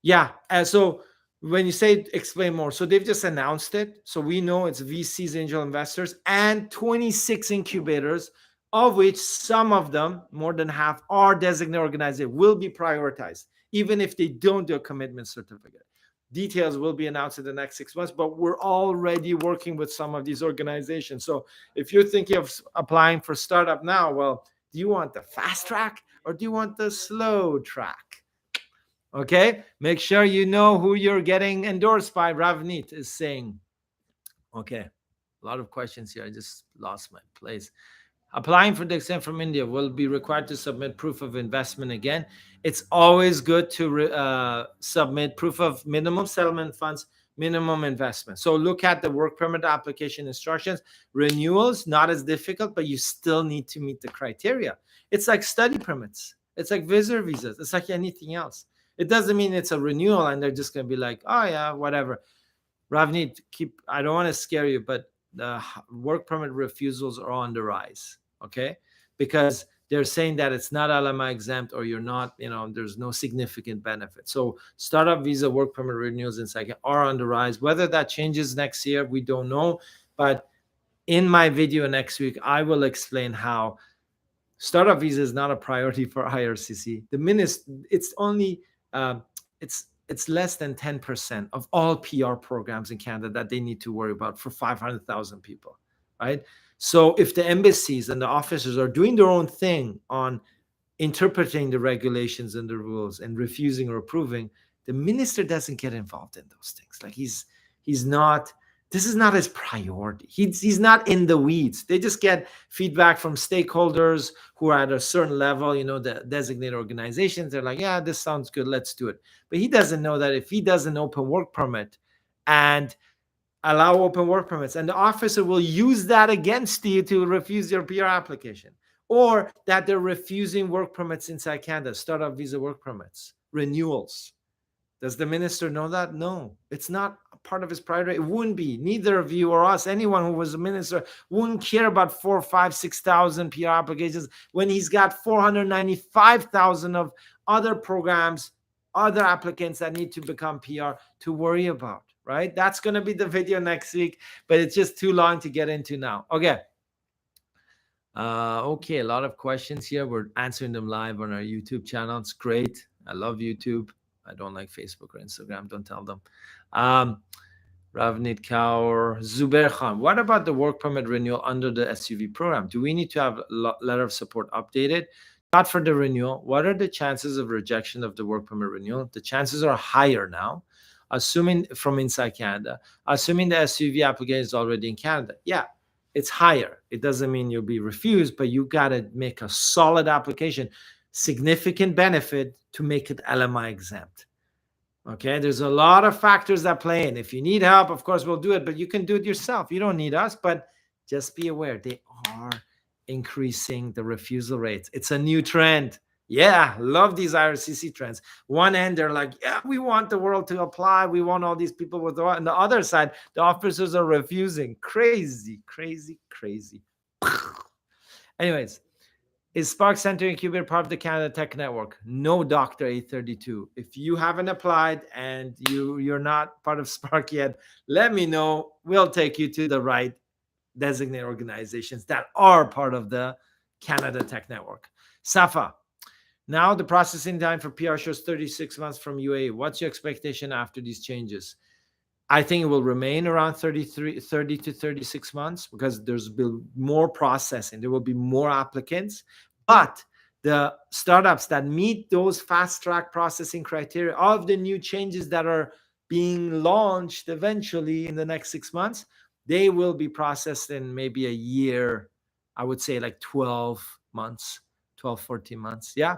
yeah. So when you say explain more, so they've just announced it. So we know it's VCs, angel investors, and 26 incubators, of which some of them, more than half, are designated organizations, will be prioritized, even if they don't do a commitment certificate. Details will be announced in the next 6 months, but we're already working with some of these organizations. So if you're thinking of applying for startup now, well, do you want the fast track or do you want the slow track? Okay, make sure you know who you're getting endorsed by. Ravneet is saying, okay, a lot of questions here. I just lost my place. Applying for the exam from India will be required to submit proof of investment again. It's always good to submit proof of minimum settlement funds, minimum investment. So look at the work permit application instructions. Renewals, not as difficult, but you still need to meet the criteria. It's like study permits. It's like visitor visas. It's like anything else. It doesn't mean it's a renewal and they're just going to be like, oh yeah, whatever. Ravneet, I don't want to scare you, but the work permit refusals are on the rise, okay? Because they're saying that it's not LMI exempt or you're not, there's no significant benefit. So startup visa work permit renewals in second are on the rise. Whether that changes next year, we don't know. But in my video next week, I will explain how startup visa is not a priority for IRCC. It's only it's less than 10% of all PR programs in Canada that they need to worry about for 500,000 people, right? So if the embassies and the officers are doing their own thing on interpreting the regulations and the rules and refusing or approving, the minister doesn't get involved in those things. Like he's not, this is not his priority. He's not in the weeds. They just get feedback from stakeholders who are at a certain level, the designated organizations. They're like, yeah, this sounds good, let's do it. But he doesn't know that if he does an open work permit and allow open work permits, and the officer will use that against you to refuse your PR application, or that they're refusing work permits inside Canada, startup visa work permits, renewals. Does the minister know that? No, it's not a part of his priority. It wouldn't be. Neither of you or us, anyone who was a minister, wouldn't care about 4, 5, 6,000 PR applications when he's got 495,000 of other programs, other applicants that need to become PR to worry about, right? That's going to be the video next week, but it's just too long to get into now. Okay. Okay, a lot of questions here. We're answering them live on our YouTube channel. It's great. I love YouTube. I don't like Facebook or Instagram. Don't tell them. Ravneet Kaur, Zubair Khan. What about the work permit renewal under the SUV program? Do we need to have letter of support updated? Not for the renewal. What are the chances of rejection of the work permit renewal? The chances are higher now, assuming from inside Canada, assuming the SUV application is already in Canada. Yeah, it's higher. It doesn't mean you'll be refused, but you got to make a solid application, significant benefit to make it LMI exempt. Okay, there's a lot of factors that play in. If you need help, of course, we'll do it, but you can do it yourself. You don't need us, but just be aware they are increasing the refusal rates. It's a new trend. Yeah, love these IRCC trends. One end, they're like, yeah, we want the world to apply. We want all these people with, on the other side, the officers are refusing. Crazy, crazy, crazy. Anyways, is Spark Center Incubator part of the Canada Tech Network? No, Dr. 832. If you haven't applied and you're not part of Spark yet, let me know. We'll take you to the right designated organizations that are part of the Canada Tech Network. Safa, now the processing time for PR shows 36 months from UAE. What's your expectation after these changes? I think it will remain around 30 to 36 months because there's been more processing. There will be more applicants, but the startups that meet those fast track processing criteria of the new changes that are being launched eventually in the next 6 months, they will be processed in maybe a year. I would say like 12 months, 12, 14 months. Yeah.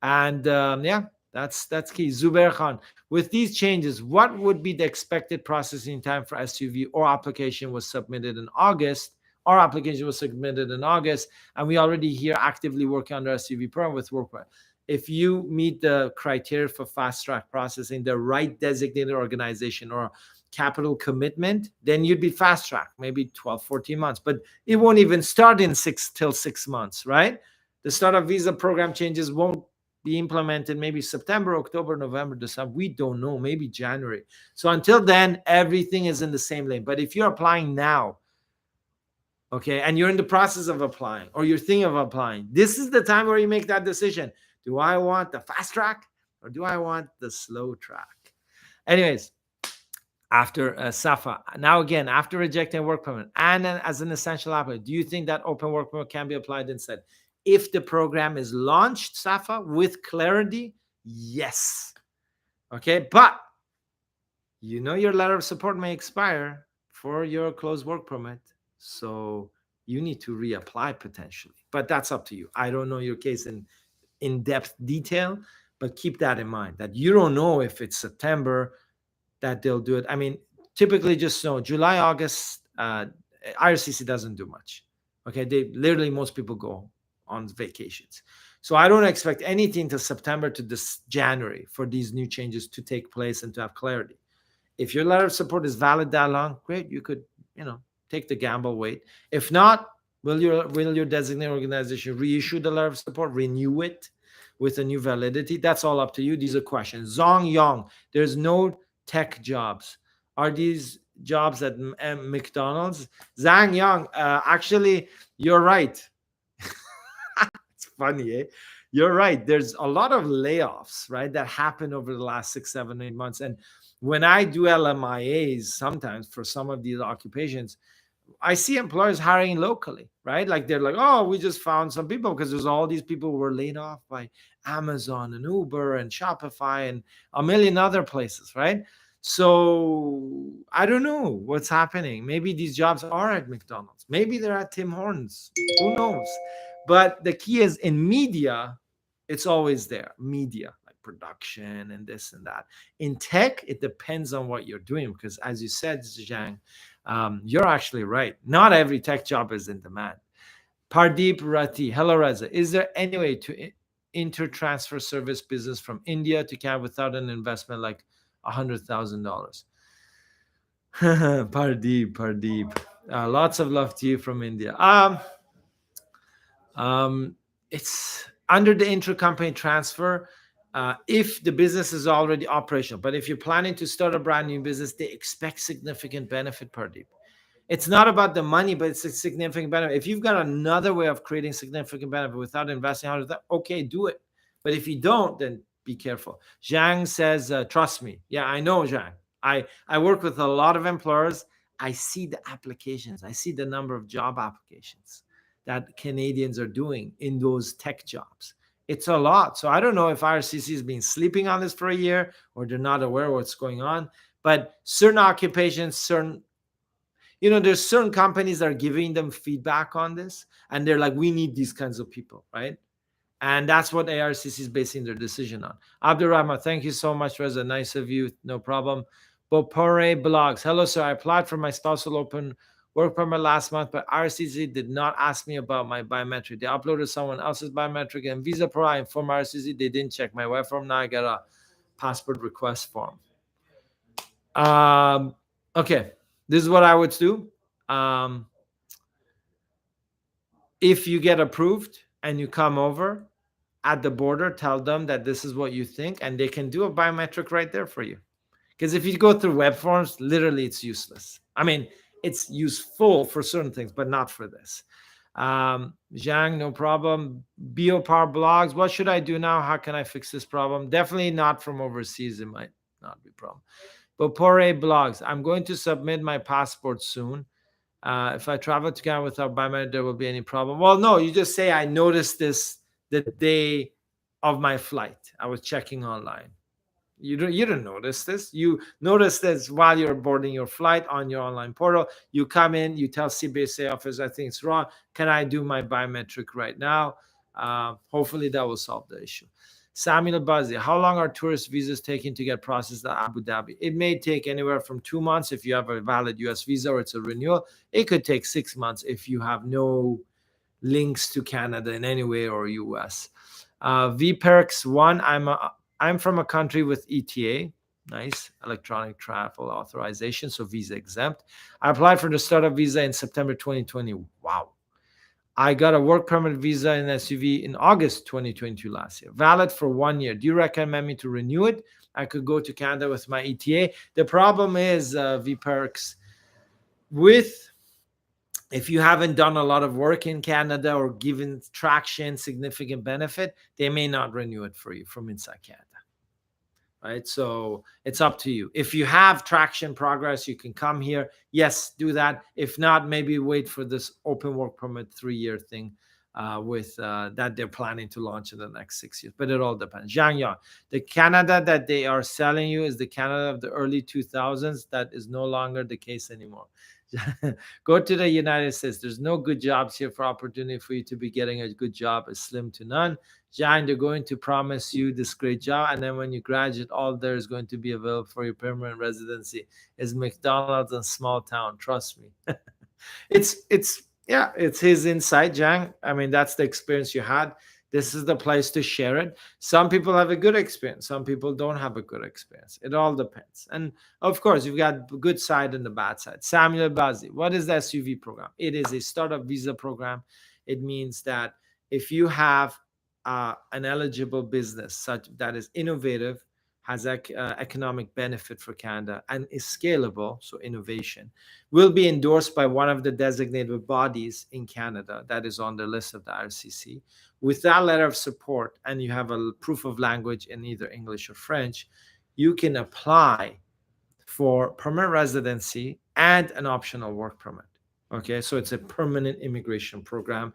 And yeah, That's key. Zubair Khan, with these changes, what would be the expected processing time for SUV or application was submitted in August? Our application was submitted in August, and we already here actively working on the SUV program with work. If you meet the criteria for fast track processing, the right designated organization or capital commitment, then you'd be fast track, maybe 12, 14 months. But it won't even start in 6 months, right? The startup visa program changes won't be implemented maybe September, October, November, December. We don't know, maybe January. So until then, everything is in the same lane. But if you're applying now, okay, and you're in the process of applying or you're thinking of applying, this is the time where you make that decision. Do I want the fast track or do I want the slow track? Anyways, after SAFA, now again, after rejecting work permit and as an essential applicant, do you think that open work permit can be applied instead? If the program is launched, SAFA, with clarity, yes. Okay, but you know your letter of support may expire for your closed work permit. So you need to reapply potentially. But that's up to you. I don't know your case in in-depth detail, but keep that in mind that you don't know if it's September that they'll do it. I mean, typically just know July, August, IRCC doesn't do much. Okay, they literally, most people go on vacations. So I don't expect anything till September to this January for these new changes to take place and to have clarity. If your letter of support is valid that long, great, you could, take the gamble, wait. If not, will your designated organization reissue the letter of support, renew it with a new validity? That's all up to you. These are questions. Zong Yong, there's no tech jobs. Are these jobs at McDonald's? Zhang Yang, actually, you're right. It's funny, eh? You're right. There's a lot of layoffs, right, that happened over the last 6, 7, 8 months. And when I do LMIAs, sometimes for some of these occupations, I see employers hiring locally, right? Like they're like, oh, we just found some people because there's all these people who were laid off by Amazon and Uber and Shopify and a million other places, right? So I don't know what's happening. Maybe these jobs are at McDonald's. Maybe they're at Tim Hortons. Who knows? But the key is in media, it's always there. Media, like production and this and that. In tech, it depends on what you're doing because, as you said, Zhang, you're actually right. Not every tech job is in demand. Pardeep Rati, hello Reza. Is there any way to inter-transfer service business from India to Canada without an investment like $100,000? Pardeep. Lots of love to you from India. It's under the intercompany transfer. If the business is already operational, but if you're planning to start a brand new business, they expect significant benefit, Pardeep. It's not about the money, but it's a significant benefit. If you've got another way of creating significant benefit without investing, okay, do it. But if you don't, then be careful. Zhang says, trust me. Yeah, I know, Zhang. I work with a lot of employers. I see the applications. I see the number of job applications that Canadians are doing in those tech jobs. It's a lot. So I don't know if IRCC has been sleeping on this for a year or they're not aware of what's going on. But certain occupations, there's certain companies that are giving them feedback on this. And they're like, we need these kinds of people, right? And that's what IRCC is basing their decision on. Abdurrahman, thank you so much, Reza. Nice of you. No problem. Bopore Blogs. Hello, sir. I applied for my spousal open work permit last month, but IRCC did not ask me about my biometric. They uploaded someone else's biometric and Visa Pro. I informed IRCC they didn't check my web form. Now I got a passport request form. Okay, this is what I would do. If you get approved and you come over at the border, tell them that this is what you think, and they can do a biometric right there for you. Because if you go through web forms, literally it's useless. I mean, it's useful for certain things, but not for this. Zhang, no problem. Biopower Blogs, what should I do now? How can I fix this problem? Definitely not from overseas. It might not be a problem. Bopore Blogs, I'm going to submit my passport soon. If I travel to Canada without biometric, there will be any problem? Well, no, you just say, I noticed this the day of my flight. I was checking online. You don't notice this. You notice this while you're boarding your flight on your online portal. You come in, you tell CBSA office, I think it's wrong. Can I do my biometric right now? Hopefully that will solve the issue. Samuel Bazzi, how long are tourist visas taking to get processed at Abu Dhabi? It may take anywhere from 2 months if you have a valid US visa or it's a renewal. It could take 6 months if you have no links to Canada in any way or US. VPERX1, I'm from a country with ETA. Nice, electronic travel authorization, so visa exempt. I applied for the startup visa in September 2020. Wow. I got a work permit visa in SUV in August 2022 last year, valid for 1 year. Do you recommend me to renew it? I could go to Canada with my ETA. The problem is, VPERX, with if you haven't done a lot of work in Canada or given traction, significant benefit, they may not renew it for you from inside Canada. Right? So it's up to you. If you have traction progress, you can come here. Yes, do that. If not, maybe wait for this open work permit 3-year thing with that they're planning to launch in the next 6 years. But it all depends. Zhang Yang, the Canada that they are selling you is the Canada of the early 2000s. That is no longer the case anymore. Go to the United States. There's no good jobs here for opportunity for you to be getting a good job is slim to none. John, they're going to promise you this great job, and then when you graduate, all there is going to be available for your permanent residency is McDonald's and small town. Trust me. It's his insight, Jang. I mean, that's the experience you had. This is the place to share it. Some people have a good experience. Some people don't have a good experience. It all depends. And of course, you've got the good side and the bad side. Samuel Bazi, what is the SUV program? It is a startup visa program. It means that if you have an eligible business such that is innovative, has economic benefit for Canada, and is scalable, so innovation, will be endorsed by one of the designated bodies in Canada that is on the list of the IRCC. With that letter of support, and you have a proof of language in either English or French, you can apply for permanent residency and an optional work permit. Okay, so it's a permanent immigration program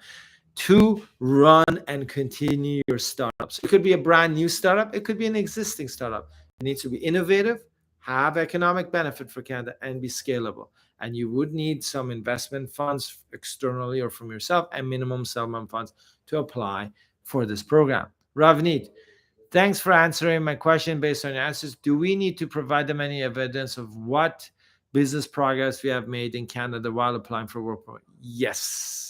to run and continue your startup. So it could be a brand new startup. It could be an existing startup. It needs to be innovative, have economic benefit for Canada, and be scalable. And you would need some investment funds externally or from yourself and minimum settlement funds to apply for this program. Ravneet, thanks for answering my question based on your answers. Do we need to provide them any evidence of what business progress we have made in Canada while applying for work permit? Yes.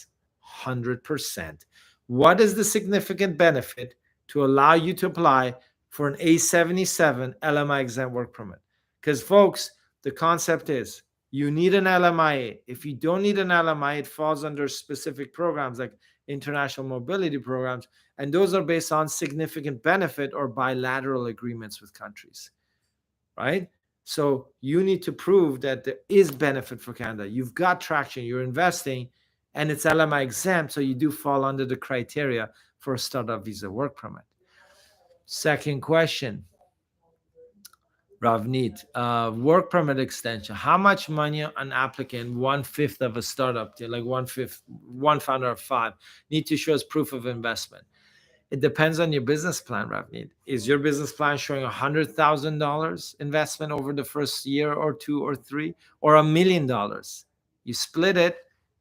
100%. What is the significant benefit to allow you to apply for an A77 LMI exempt work permit? Because folks, the concept is you need an LMIA. If you don't need an LMIA, it falls under specific programs like international mobility programs, and those are based on significant benefit or bilateral agreements with countries, right? So you need to prove that there is benefit for Canada. You've got traction, you're investing, and it's LMI exempt, so you do fall under the criteria for a startup visa work permit. Second question, Ravneet, work permit extension. How much money an applicant, 1/5 of a startup, like 1/5, one founder of 5, need to show as proof of investment? It depends on your business plan, Ravneet. Is your business plan showing $100,000 investment over the first year or 2 or 3, or $1 million? You split it,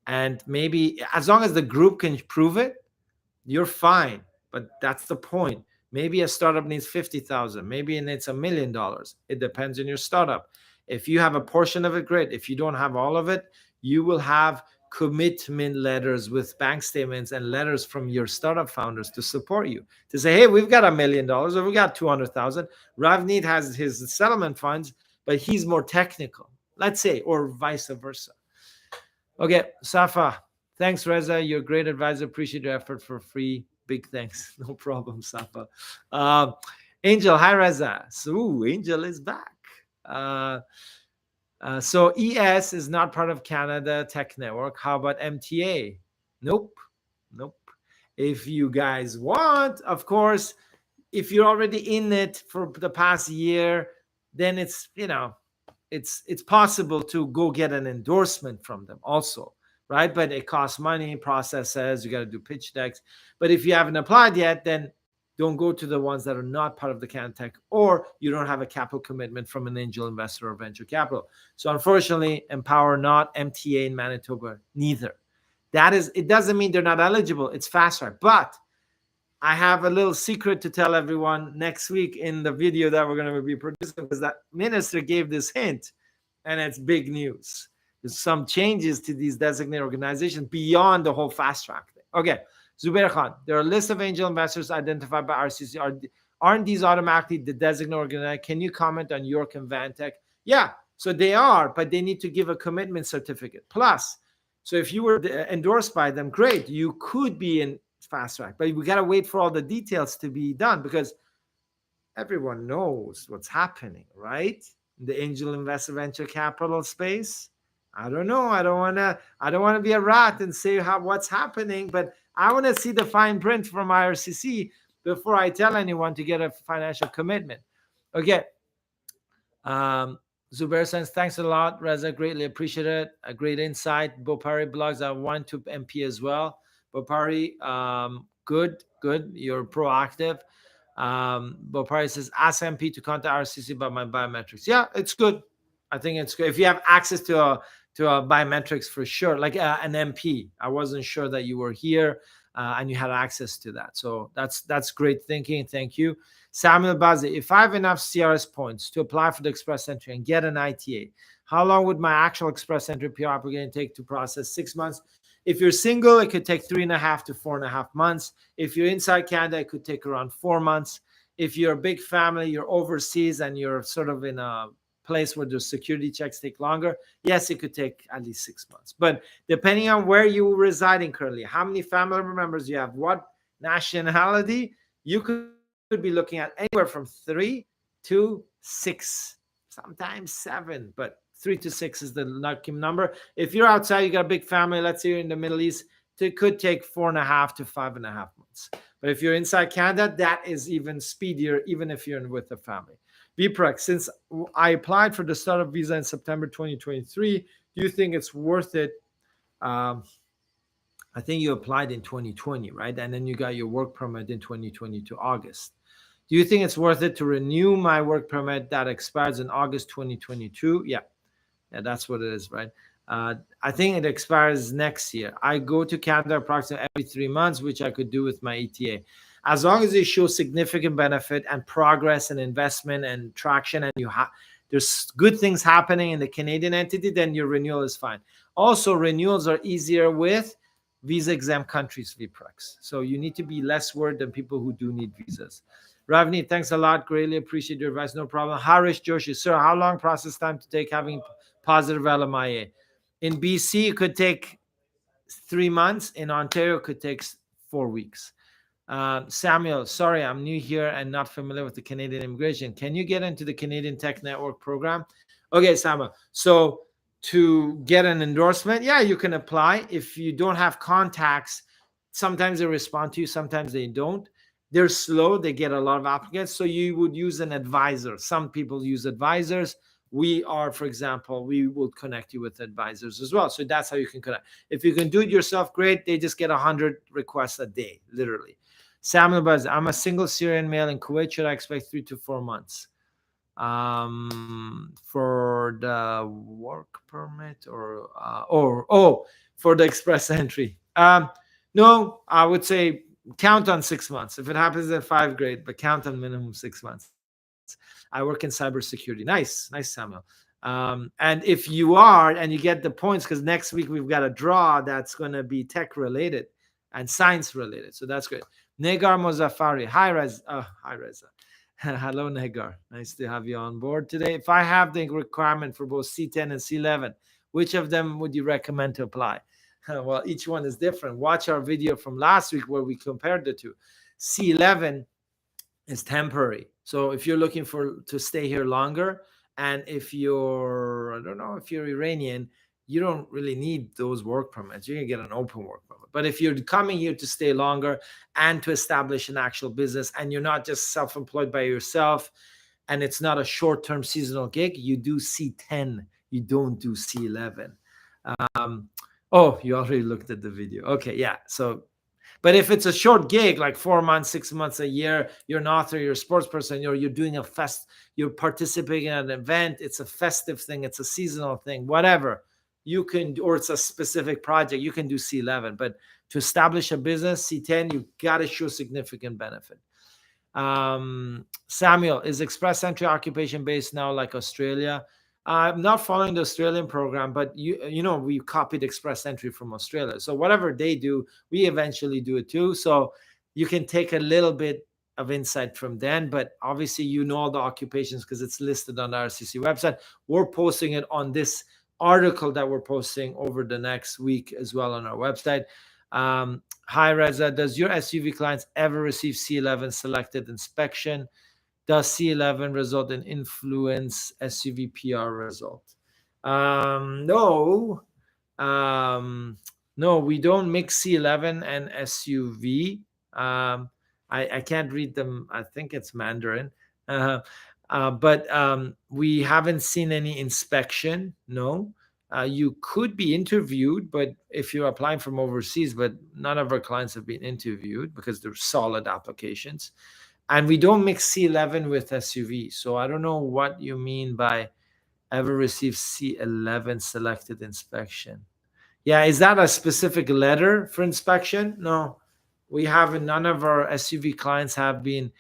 and maybe as long as the group can prove it, you're fine. But that's the point. Maybe a startup needs 50,000. Maybe it needs $1 million. It depends on your startup. If you have a portion of it, great. If you don't have all of it, you will have commitment letters with bank statements and letters from your startup founders to support you, to say, hey, we've got $1 million or we got 200,000. Ravneet has his settlement funds, but he's more technical, let's say, or vice versa. Okay, Safa, thanks, Reza. You're a great advisor. Appreciate your effort for free. Big thanks. No problem, Safa. Angel, hi, Reza. So Angel is back. So ES is not part of Canada Tech Network. How about MTA? Nope. If you guys want, of course, if you're already in it for the past year, then it's possible to go get an endorsement from them also, right? But it costs money, processes, you got to do pitch decks. But if you haven't applied yet, then don't go to the ones that are not part of the Canatech, or you don't have a capital commitment from an angel investor or venture capital. So unfortunately, Empower not, MTA in Manitoba neither. It doesn't mean they're not eligible. It's fast track. But I have a little secret to tell everyone next week in the video that we're going to be producing, because that minister gave this hint, and it's big news. There's some changes to these designated organizations beyond the whole fast track thing. Okay, Zubair Khan, there are a list of angel investors identified by IRCC. Aren't these automatically the designated organization? Can you comment on York and Vantech? Yeah, so they are, but they need to give a commitment certificate. Plus, so if you were endorsed by them, great, you could be in fast track, but we got to wait for all the details to be done, because everyone knows what's happening, right? The angel investor venture capital space. I don't know. I don't want to be a rat and say what's happening, but I want to see the fine print from IRCC before I tell anyone to get a financial commitment. Okay. Zubair says, thanks a lot, Reza. Greatly appreciate it. A great insight. Bopari blogs, I want to MP as well. Bopari, good. You're proactive. Bopari says, ask MP to contact RCC about my biometrics. Yeah, it's good. I think it's good. If you have access to a biometrics, for sure, like an MP. I wasn't sure that you were here and you had access to that. So that's great thinking. Thank you. Samuel Bazi, if I have enough CRS points to apply for the express entry and get an ITA, how long would my actual express entry PR application take to process? 6 months. If you're single, it could take 3.5 to 4.5 months. If you're inside Canada, it could take around 4 months. If you're a big family, you're overseas, and you're sort of in a place where the security checks take longer, yes, it could take at least 6 months. But depending on where you residing currently, how many family members you have, what nationality, you could be looking at anywhere from 3 to 6, sometimes 7, but 3 to 6 is the lucky number. If you're outside, you got a big family, let's say you're in the Middle East, it could take 4.5 to 5.5 months. But if you're inside Canada, that is even speedier, even if you're with a family. VPREX, since I applied for the startup visa in September 2023, do you think it's worth it? I think you applied in 2020, right? And then you got your work permit in 2022, August. Do you think it's worth it to renew my work permit that expires in August 2022? Yeah, that's what it is, right? I think it expires next year. I go to Canada approximately every 3 months, which I could do with my ETA. As long as you show significant benefit and progress and investment and traction, and there's good things happening in the Canadian entity, then your renewal is fine. Also, renewals are easier with visa-exempt countries, VPREX. So you need to be less worried than people who do need visas. Ravni, thanks a lot. Greatly appreciate your advice. No problem. Harish Joshi, sir, how long process time to take having positive LMIA? In BC, it could take 3 months. In Ontario, it could take 4 weeks. Samuel, sorry, I'm new here and not familiar with the Canadian immigration. Can you get into the Canadian Tech Network program? Okay, Samuel. So to get an endorsement, yeah, you can apply. If you don't have contacts, sometimes they respond to you, sometimes they don't. They're slow. They get a lot of applicants. So you would use an advisor. Some people use advisors. We are, for example, we will connect you with advisors as well. So that's how you can connect. If you can do it yourself, great. They just get 100 requests a day, literally. Samuel Buzz, I'm a single Syrian male in Kuwait. Should I expect 3 to 4 months for the work permit or for the express entry? No, I would say count on 6 months. If it happens at 5, great, but count on minimum 6 months. I work in cybersecurity. Nice, Samuel. And if you are, and you get the points, because next week we've got a draw that's going to be tech related and science related. So that's great. Negar Mozafari. Hi, Reza. Hello, Negar. Nice to have you on board today. If I have the requirement for both C10 and C11, which of them would you recommend to apply? Well, each one is different. Watch our video from last week where we compared the two. C11 is temporary. So if you're looking to stay here longer, and if you're, I don't know, if you're Iranian, you don't really need those work permits. You can get an open work permit. But if you're coming here to stay longer and to establish an actual business, and you're not just self-employed by yourself, and it's not a short-term seasonal gig, you do C10. You don't do C11. Oh, you already looked at the video. Okay, yeah. So, but if it's a short gig, like 4 months, 6 months, a year, you're an author, you're a sports person, you're doing a you're participating in an event, it's a festive thing, it's a seasonal thing, whatever, you can, or it's a specific project, you can do C11. But To establish a business, C10, you got to show significant benefit. Samuel, is express entry occupation based now like Australia? I'm not following the Australian program, but you know, we copied express entry from Australia. So whatever they do, we eventually do it too. So you can take a little bit of insight from them, but obviously you know all the occupations because it's listed on the IRCC website. We're posting it on this article that we're posting over the next week as well on our website. Hi Reza, does your SUV clients ever receive C11 selected inspection? Does C11 result in influence SUV PR result? No. No, we don't mix C11 and SUV. I can't read them. I think it's Mandarin. But we haven't seen any inspection. No. You could be interviewed, but if you're applying from overseas, but none of our clients have been interviewed because they're solid applications. And we don't mix C11 with SUV. So I don't know what you mean by ever received C11 selected inspection. Yeah, is that a specific letter for inspection? No, we haven't. None of our SUV clients have been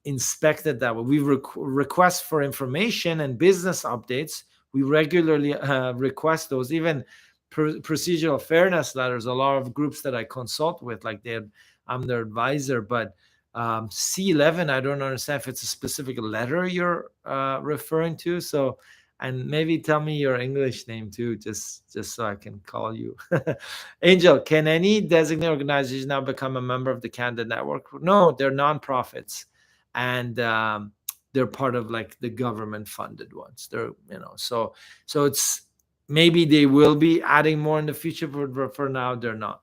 inspected that way. We request for information and business updates. We regularly request those, even procedural fairness letters. A lot of groups that I consult with, like I'm their advisor, but C11, I don't understand if it's a specific letter you're referring to. So, and maybe tell me your English name too, just so I can call you. Angel, can any designated organization now become a member of the Canada Network? No, they're nonprofits, and they're part of like the government funded ones. They're, you know, so it's maybe they will be adding more in the future, but for now they're not.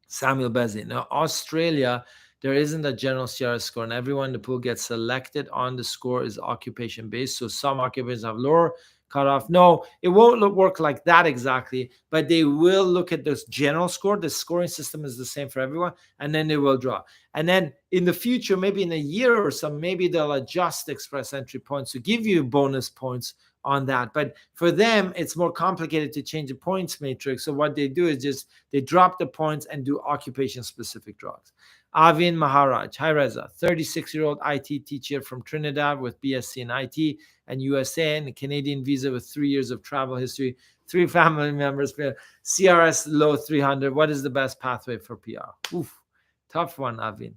Samuel Bezzi. Now, Australia, there isn't a general CRS score, and everyone in the pool gets selected on the score is occupation based. So some occupations have lower cutoff. No, it won't work like that exactly, but they will look at this general score. The scoring system is the same for everyone, and then they will draw. And then in the future, maybe in a year or so, maybe they'll adjust express entry points to give you bonus points on that. But for them, it's more complicated to change the points matrix. So what they do is just they drop the points and do occupation specific draws. Avin Maharaj, hi Reza, 36-year-old IT teacher from Trinidad with BSc in IT and USA and a Canadian visa with 3 years of travel history, 3 family members, CRS low 300. What is the best pathway for PR? Oof, tough one, Avin.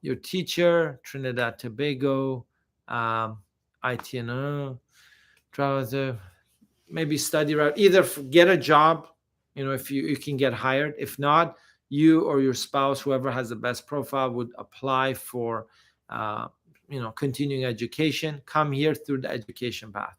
Your teacher, Trinidad, Tobago, IT and travel to maybe study route. Either get a job, you know, if you can get hired. If not, you or your spouse, whoever has the best profile, would apply for, you know, continuing education. Come here through the education path.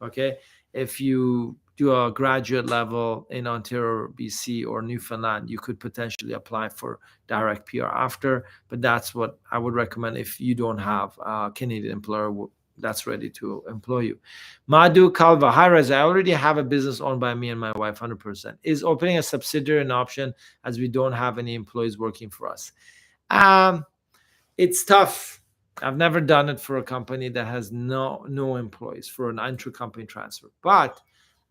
Okay. If you do a graduate level in Ontario, BC, or Newfoundland, you could potentially apply for direct PR after. But that's what I would recommend if you don't have a Canadian employer that's ready to employ you. Madhu Kalva, hi Reza, I already have a business owned by me and my wife 100%. Is opening a subsidiary an option as we don't have any employees working for us? It's tough. I've never done it for a company that has no employees for an intra-company transfer. But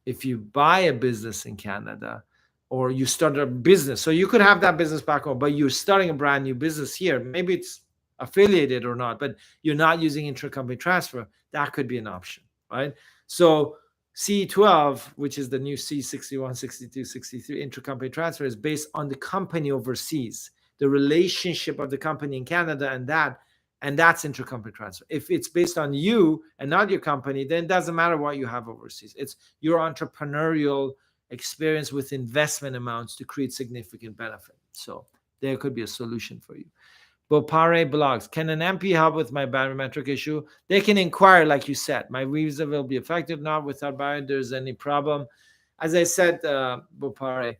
if you buy a business in Canada or you start a business, so you could have that business back home, but you're starting a brand new business here. Maybe it's affiliated or not, but you're not using intra-company transfer, that could be an option, right? So C12, which is the new C61, 62, 63 intra-company transfer, is based on the company overseas, the relationship of the company in Canada, and that's intra-company transfer. If it's based on you and not your company, then it doesn't matter what you have overseas. It's your entrepreneurial experience with investment amounts to create significant benefit. So there could be a solution for you. Bopare blogs, can an MP help with my biometric issue? They can inquire, like you said. My visa will be affected, not without bio. There's any problem. As I said, Bopare,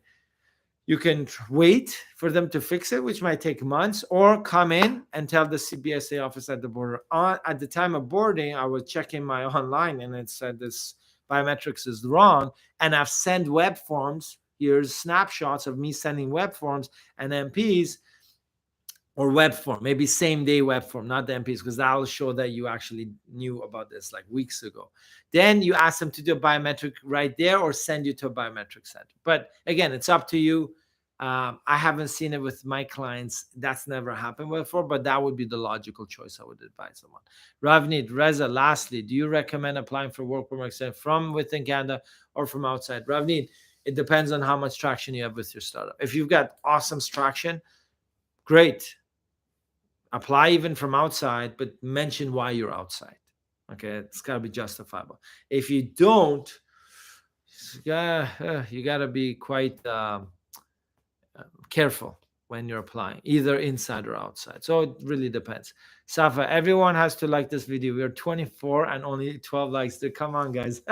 you can wait for them to fix it, which might take months, or come in and tell the CBSA office at the border. At the time of boarding, I was checking my online and it said this biometrics is wrong. And I've sent web forms. Here's snapshots of me sending web forms and MPs. Or web form, maybe same day web form, not the MPs, because that will show that you actually knew about this like weeks ago. Then you ask them to do a biometric right there or send you to a biometric center. But again, it's up to you. I haven't seen it with my clients. That's never happened before, but that would be the logical choice I would advise someone. Ravneet, Reza, lastly, do you recommend applying for work permit extension from within Canada or from outside? Ravneet, it depends on how much traction you have with your startup. If you've got awesome traction, great. Apply even from outside, but mention why you're outside. Okay, it's got to be justifiable. If you don't, you got to be quite careful when you're applying, either inside or outside. So it really depends. Safa, everyone has to like this video. We're 24 and only 12 likes. Come on, guys.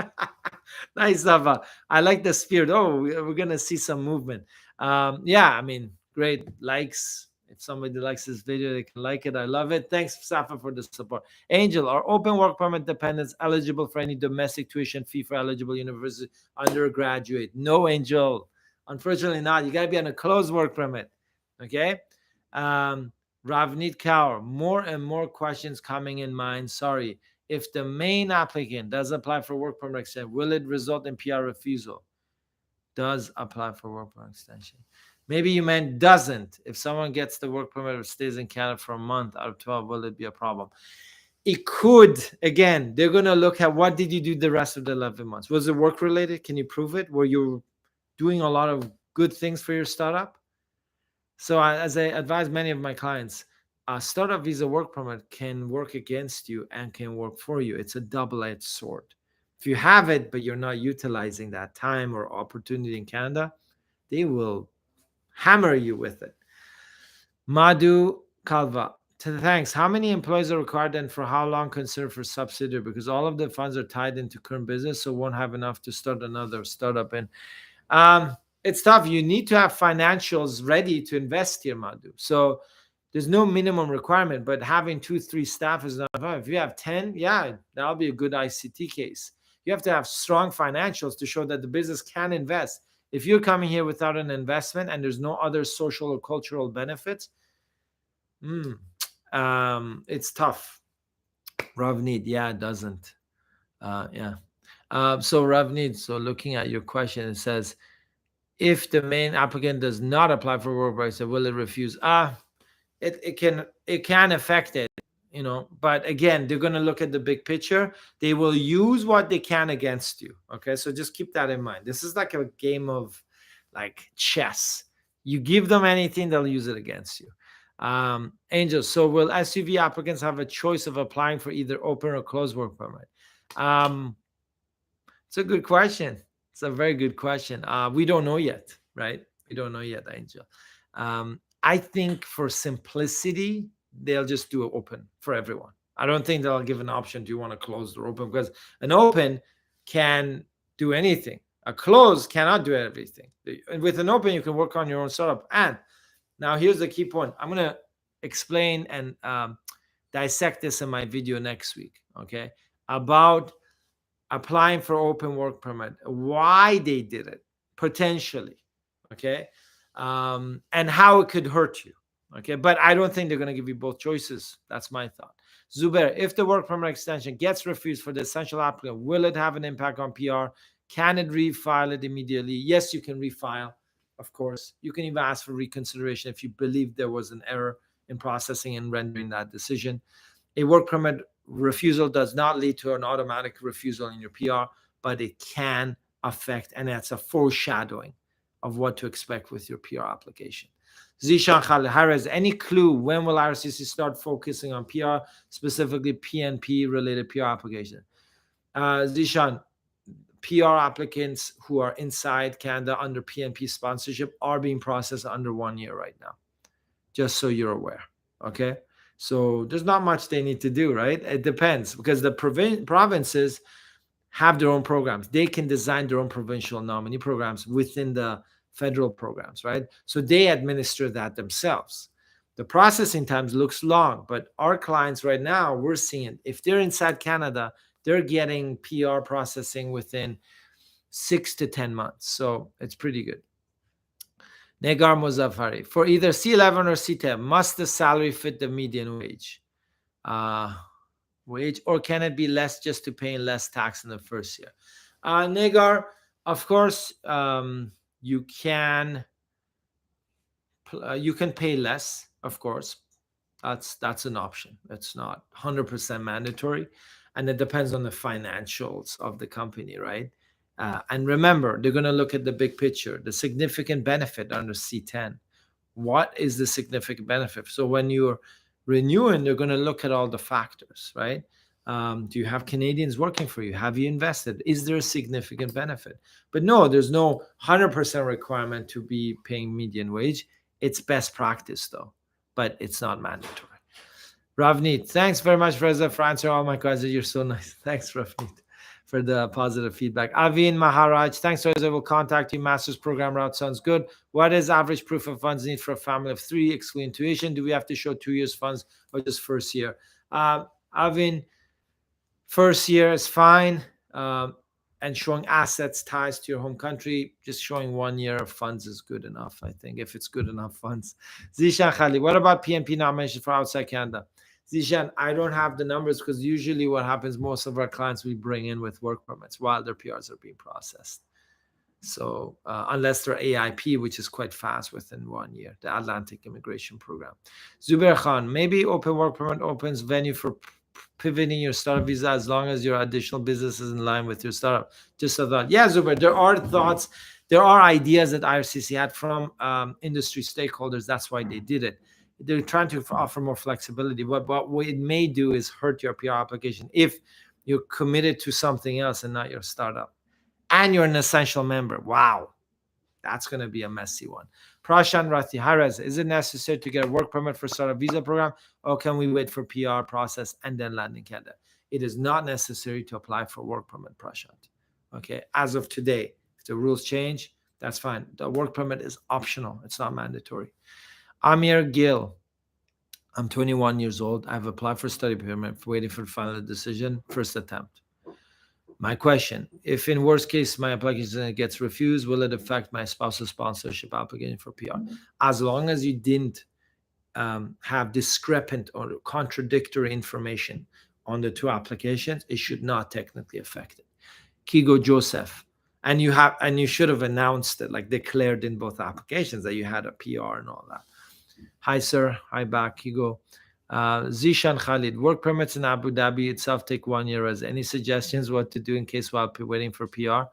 Nice, Safa. I like the spirit. Oh, we're going to see some movement. Yeah, I mean, great likes. If somebody likes this video, they can like it. I love it. Thanks, Safa, for the support. Angel, are open work permit dependents eligible for any domestic tuition fee for eligible university undergraduate? No, Angel. Unfortunately not. You got to be on a closed work permit. Okay. Ravneet Kaur, more and more questions coming in mind. Sorry. If the main applicant does apply for work permit extension, will it result in PR refusal? Does apply for work permit extension. Maybe you meant doesn't. If someone gets the work permit or stays in Canada for a month out of 12, will it be a problem? It could. Again, they're going to look at what did you do the rest of the 11 months? Was it work related? Can you prove it? Were you doing a lot of good things for your startup? So as I advise many of my clients, a startup visa work permit can work against you and can work for you. It's a double-edged sword. If you have it, but you're not utilizing that time or opportunity in Canada, they will hammer you with it. Madhu Kalva, thanks. How many employees are required and for how long considered for subsidy? Because all of the funds are tied into current business, so won't have enough to start another startup in. It's tough. You need to have financials ready to invest here, Madhu. So there's no minimum requirement, but having 2-3 staff is not enough. If you have 10, yeah, that'll be a good ICT case. You have to have strong financials to show that the business can invest. If you're coming here without an investment and there's no other social or cultural benefits, it's tough. Ravneet, yeah, it doesn't. Yeah. So Ravneet, so looking at your question, it says, if the main applicant does not apply for work permit, will it refuse? It can affect it, but again, they're going to look at the big picture. They will use what they can against you. Okay, so just keep that in mind. This is like a game of like chess. You give them anything, they'll use it against you. Angel, so will SUV applicants have a choice of applying for either open or closed work permit? It's a good question. It's a very good question. We don't know yet, right? We don't know yet, Angel. I think for simplicity, they'll just do it open for everyone. I don't think they'll give an option, do you want to close or open? Because an open can do anything. A closed cannot do everything. With an open, you can work on your own startup. And now here's the key point. I'm going to explain and dissect this in my video next week, okay? About applying for open work permit, why they did it, potentially, okay? And how it could hurt you, okay? But I don't think they're going to give you both choices. That's my thought. Zubair, if the work permit extension gets refused for the essential applicant, will it have an impact on PR? Can it refile it immediately? Yes, you can refile, of course. You can even ask for reconsideration if you believe there was an error in processing and rendering that decision. A work permit refusal does not lead to an automatic refusal in your PR, but it can affect, and that's a foreshadowing of what to expect with your PR application. Zishan Khalid, Harez, any clue when will IRCC start focusing on PR, specifically PNP related PR application? Zishan, PR applicants who are inside Canada under PNP sponsorship are being processed under 1 year right now, just so you're aware, okay? So there's not much they need to do, right? It depends, because the provinces have their own programs. They can design their own provincial nominee programs within the federal programs, right? So they administer that themselves. The processing times looks long, but our clients right now, we're seeing, if they're inside Canada, they're getting PR processing within 6 to 10 months. So it's pretty good. Negar Muzaffari, for either C11 or C10, must the salary fit the median wage? Or can it be less just to pay less tax in the first year? Negar, of course, you can You can pay less, of course. That's an option. It's not 100% mandatory, and it depends on the financials of the company, right? And remember, they're going to look at the big picture, the significant benefit under C10. What is the significant benefit? So when you're renewing, they're going to look at all the factors, right? Do you have Canadians working for you? Have you invested? Is there a significant benefit? But no, there's no 100% requirement to be paying median wage. It's best practice though, but it's not mandatory. Ravneet, thanks very much, Fraser, for answering all my questions. You're so nice. Thanks, Ravneet, for the positive feedback. Avin Maharaj, thanks, Fraser. We'll contact you. Master's program route sounds good. What is average proof of funds need for a family of 3, excluding tuition? Do we have to show 2 years funds or just first year? Avin, first year is fine. And showing assets ties to your home country, just showing 1 year of funds is good enough, I think, if it's good enough funds. Zishan Khali, what about PNP nomination for outside Canada? Zishan, I don't have the numbers because usually what happens, most of our clients we bring in with work permits while their PRs are being processed. So unless they're AIP, which is quite fast within 1 year, the Atlantic Immigration Program. Zubair Khan, maybe open work permit opens venue for pivoting your startup visa as long as your additional business is in line with your startup. Just a thought. Yeah, Zubair, there are thoughts, there are ideas that IRCC had from industry stakeholders. That's why they did it. They're trying to offer more flexibility. But what it may do is hurt your PR application if you're committed to something else and not your startup. And you're an essential member. Wow. That's going to be a messy one. Prashant Rathi, hi Rez, is it necessary to get a work permit for startup visa program, or can we wait for PR process and then land in Canada? It is not necessary to apply for work permit, Prashant. Okay, as of today, if the rules change, that's fine. The work permit is optional. It's not mandatory. Amir Gill, I'm 21 years old. I've applied for study permit, waiting for the final decision, first attempt. My question, if in worst case my application gets refused, will it affect my spouse's sponsorship application for PR? As long as you didn't have discrepant or contradictory information on the 2 applications, it should not technically affect it. Kigo Joseph, and you should have announced it, like declared in both applications that you had a PR and all that. Hi, sir. Hi back, Kigo. Zishan Khalid, work permits in Abu Dhabi itself take 1 year. As any suggestions what to do in case while waiting for PR?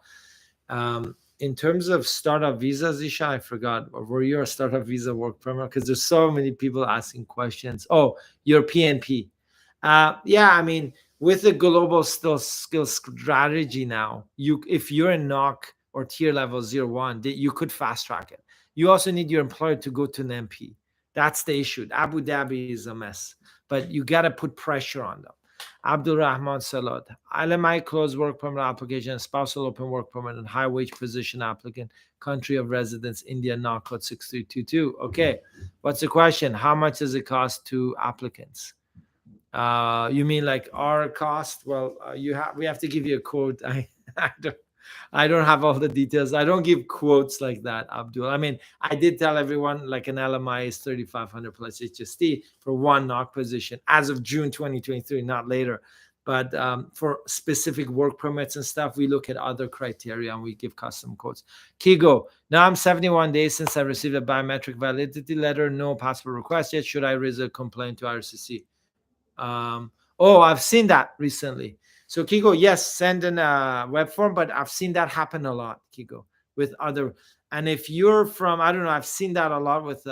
In terms of startup visa, Zishan, I forgot. Or were you a startup visa work permit? Because there's so many people asking questions. Oh, your PNP. Yeah, I mean, with the global skill strategy now, if you're in NOC or tier level 01, you could fast track it. You also need your employer to go to an MP. That's the issue. Abu Dhabi is a mess, but you got to put pressure on them. Abdul Rahman Salad, LMI closed work permit application, spousal open work permit, and high wage position applicant, country of residence, India, NOC code 6322. Okay, what's the question? How much does it cost to applicants? You mean like our cost? Well, we have to give you a quote. I don't have all the details. I don't give quotes like that, Abdul. I mean, I did tell everyone like an LMI is 3,500 plus HST for one NOC position as of June 2023, not later. But for specific work permits and stuff, we look at other criteria and we give custom quotes. Kigo, now I'm 71 days since I received a biometric validity letter, no passport request yet. Should I raise a complaint to IRCC? I've seen that recently. So Kigo, yes, send in a web form, but I've seen that happen a lot, Kigo, with other. And if you're from, I don't know, I've seen that a lot with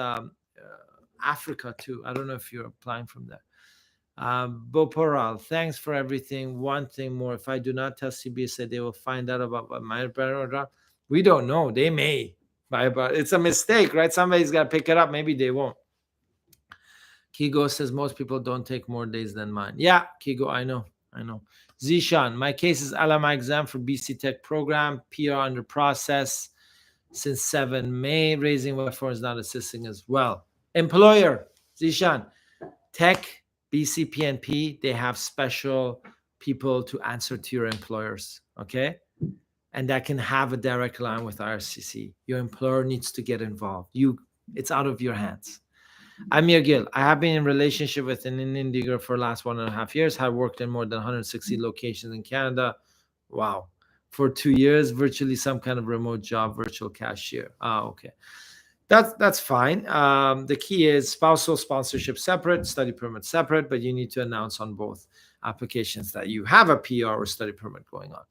Africa too. I don't know if you're applying from there. Boporal, thanks for everything. One thing more, if I do not tell CBSA, they will find out about my parent. We don't know. They may. But it's a mistake, right? Somebody's got to pick it up. Maybe they won't. Kigo says most people don't take more days than mine. Yeah, Kigo, I know. Zishan, my case is LMI exam for BC Tech program, PR under process since 7 May. Raising web form is not assisting as well. Employer, Zishan, Tech, BC PNP, they have special people to answer to your employers, okay? And that can have a direct line with IRCC. Your employer needs to get involved. It's out of your hands. Amir Gill, I have been in relationship with an Indian girl for the last 1.5 years. Have worked in more than 160 locations in Canada. Wow. For 2 years, virtually some kind of remote job, virtual cashier. Okay. That's fine. The key is spousal sponsorship separate, study permit separate, but you need to announce on both applications that you have a PR or study permit going on.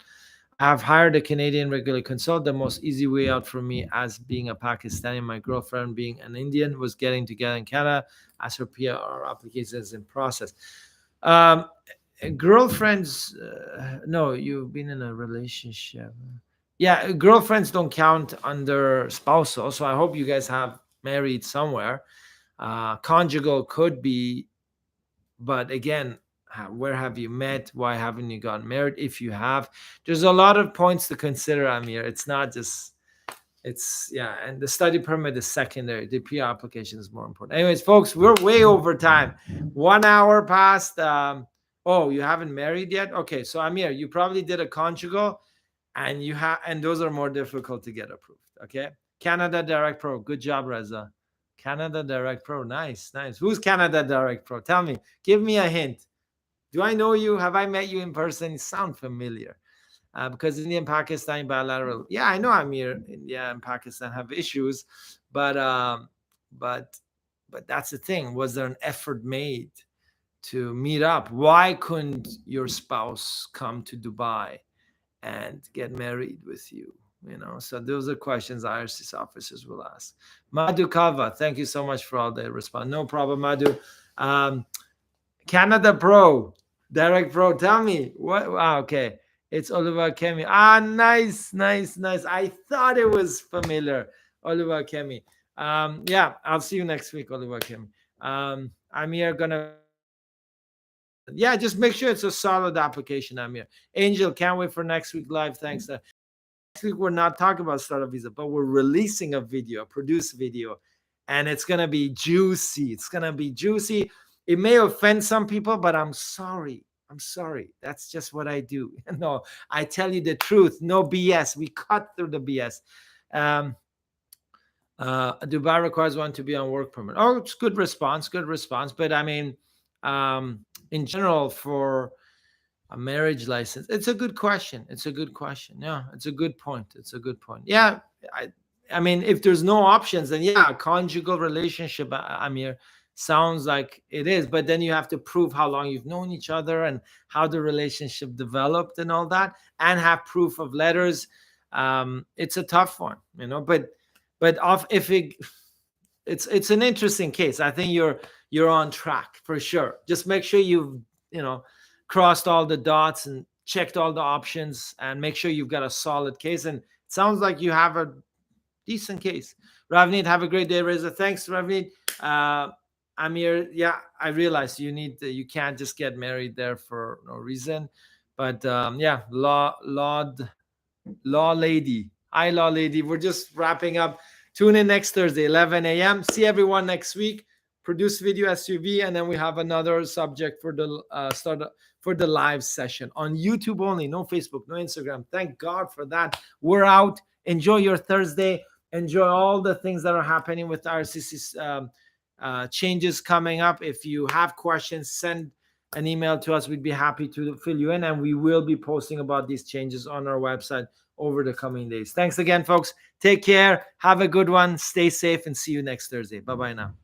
I have hired a Canadian regular consult. The most easy way out for me, as being a Pakistani, my girlfriend being an Indian, was getting together in Canada as her PR application is in process. Um, Girlfriends, no, you've been in a relationship. Yeah, girlfriends don't count under spousal. So I hope you guys have married somewhere. Conjugal could be, but again, where have you met? Why haven't you gotten married? If you have, there's a lot of points to consider, Amir. It's not just, it's, yeah, and the study permit is secondary. The PR application is more important. Anyways, folks, we're way over time. 1 hour past. Oh, you haven't married yet? Okay, so Amir, you probably did a conjugal, and you have, and those are more difficult to get approved. Okay, Canada Direct Pro, good job, Reza. Canada Direct Pro, nice, nice. Who's Canada Direct Pro? Tell me, give me a hint. Do I know you? Have I met you in person? You sound familiar. Because India and Pakistan bilateral. Yeah, I know Amir. India and Pakistan have issues, but but but that's the thing. Was there an effort made to meet up? Why couldn't your spouse come to Dubai and get married with you? You know, so those are questions IRCC officers will ask. Madhu Kava, thank you so much for all the response. No problem, Madhu. Canada Pro, Direct Pro, tell me what. Wow, okay, it's Oliver Kemi. Ah, nice, nice, nice. I thought it was familiar, Oliver Kemi. Yeah, I'll see you next week, Oliver Kemi. I'm here gonna. Yeah, just make sure it's a solid application. I'm here. Angel, can't wait for next week live. Thanks. Next week we're not talking about startup visa, but we're releasing a video, a produced video, and it's gonna be juicy. It's gonna be juicy. It may offend some people, but I'm sorry. I'm sorry. That's just what I do. No, I tell you the truth. No BS. We cut through the BS. Dubai requires one to be on work permit. Oh, it's good response. Good response. But I mean, in general, for a marriage license, it's a good question. It's a good question. Yeah, it's a good point. It's a good point. Yeah, I mean, if there's no options, then yeah, a conjugal relationship, Amir, sounds like it is. But then you have to prove how long you've known each other and how the relationship developed and all that, and have proof of letters. It's a tough one, you know. But if it's an interesting case. I think you're on track for sure. Just make sure you've crossed all the dots and checked all the options, and make sure you've got a solid case. And it sounds like you have a decent case. Ravneet, have a great day, Reza. Thanks, Ravneet. Amir, yeah, I realize you can't just get married there for no reason. But yeah, law lady. Hi, law lady. We're just wrapping up. Tune in next Thursday, 11 a.m. See everyone next week. Produce video SUV, and then we have another subject for the for the live session on YouTube only. No Facebook, no Instagram. Thank God for that. We're out. Enjoy your Thursday. Enjoy all the things that are happening with IRCC's changes coming up. If you have questions, send an email to us. We'd be happy to fill you in, and we will be posting about these changes on our website over the coming days. Thanks again, folks. Take care. Have a good one. Stay safe, and see you next Thursday. Bye-bye now.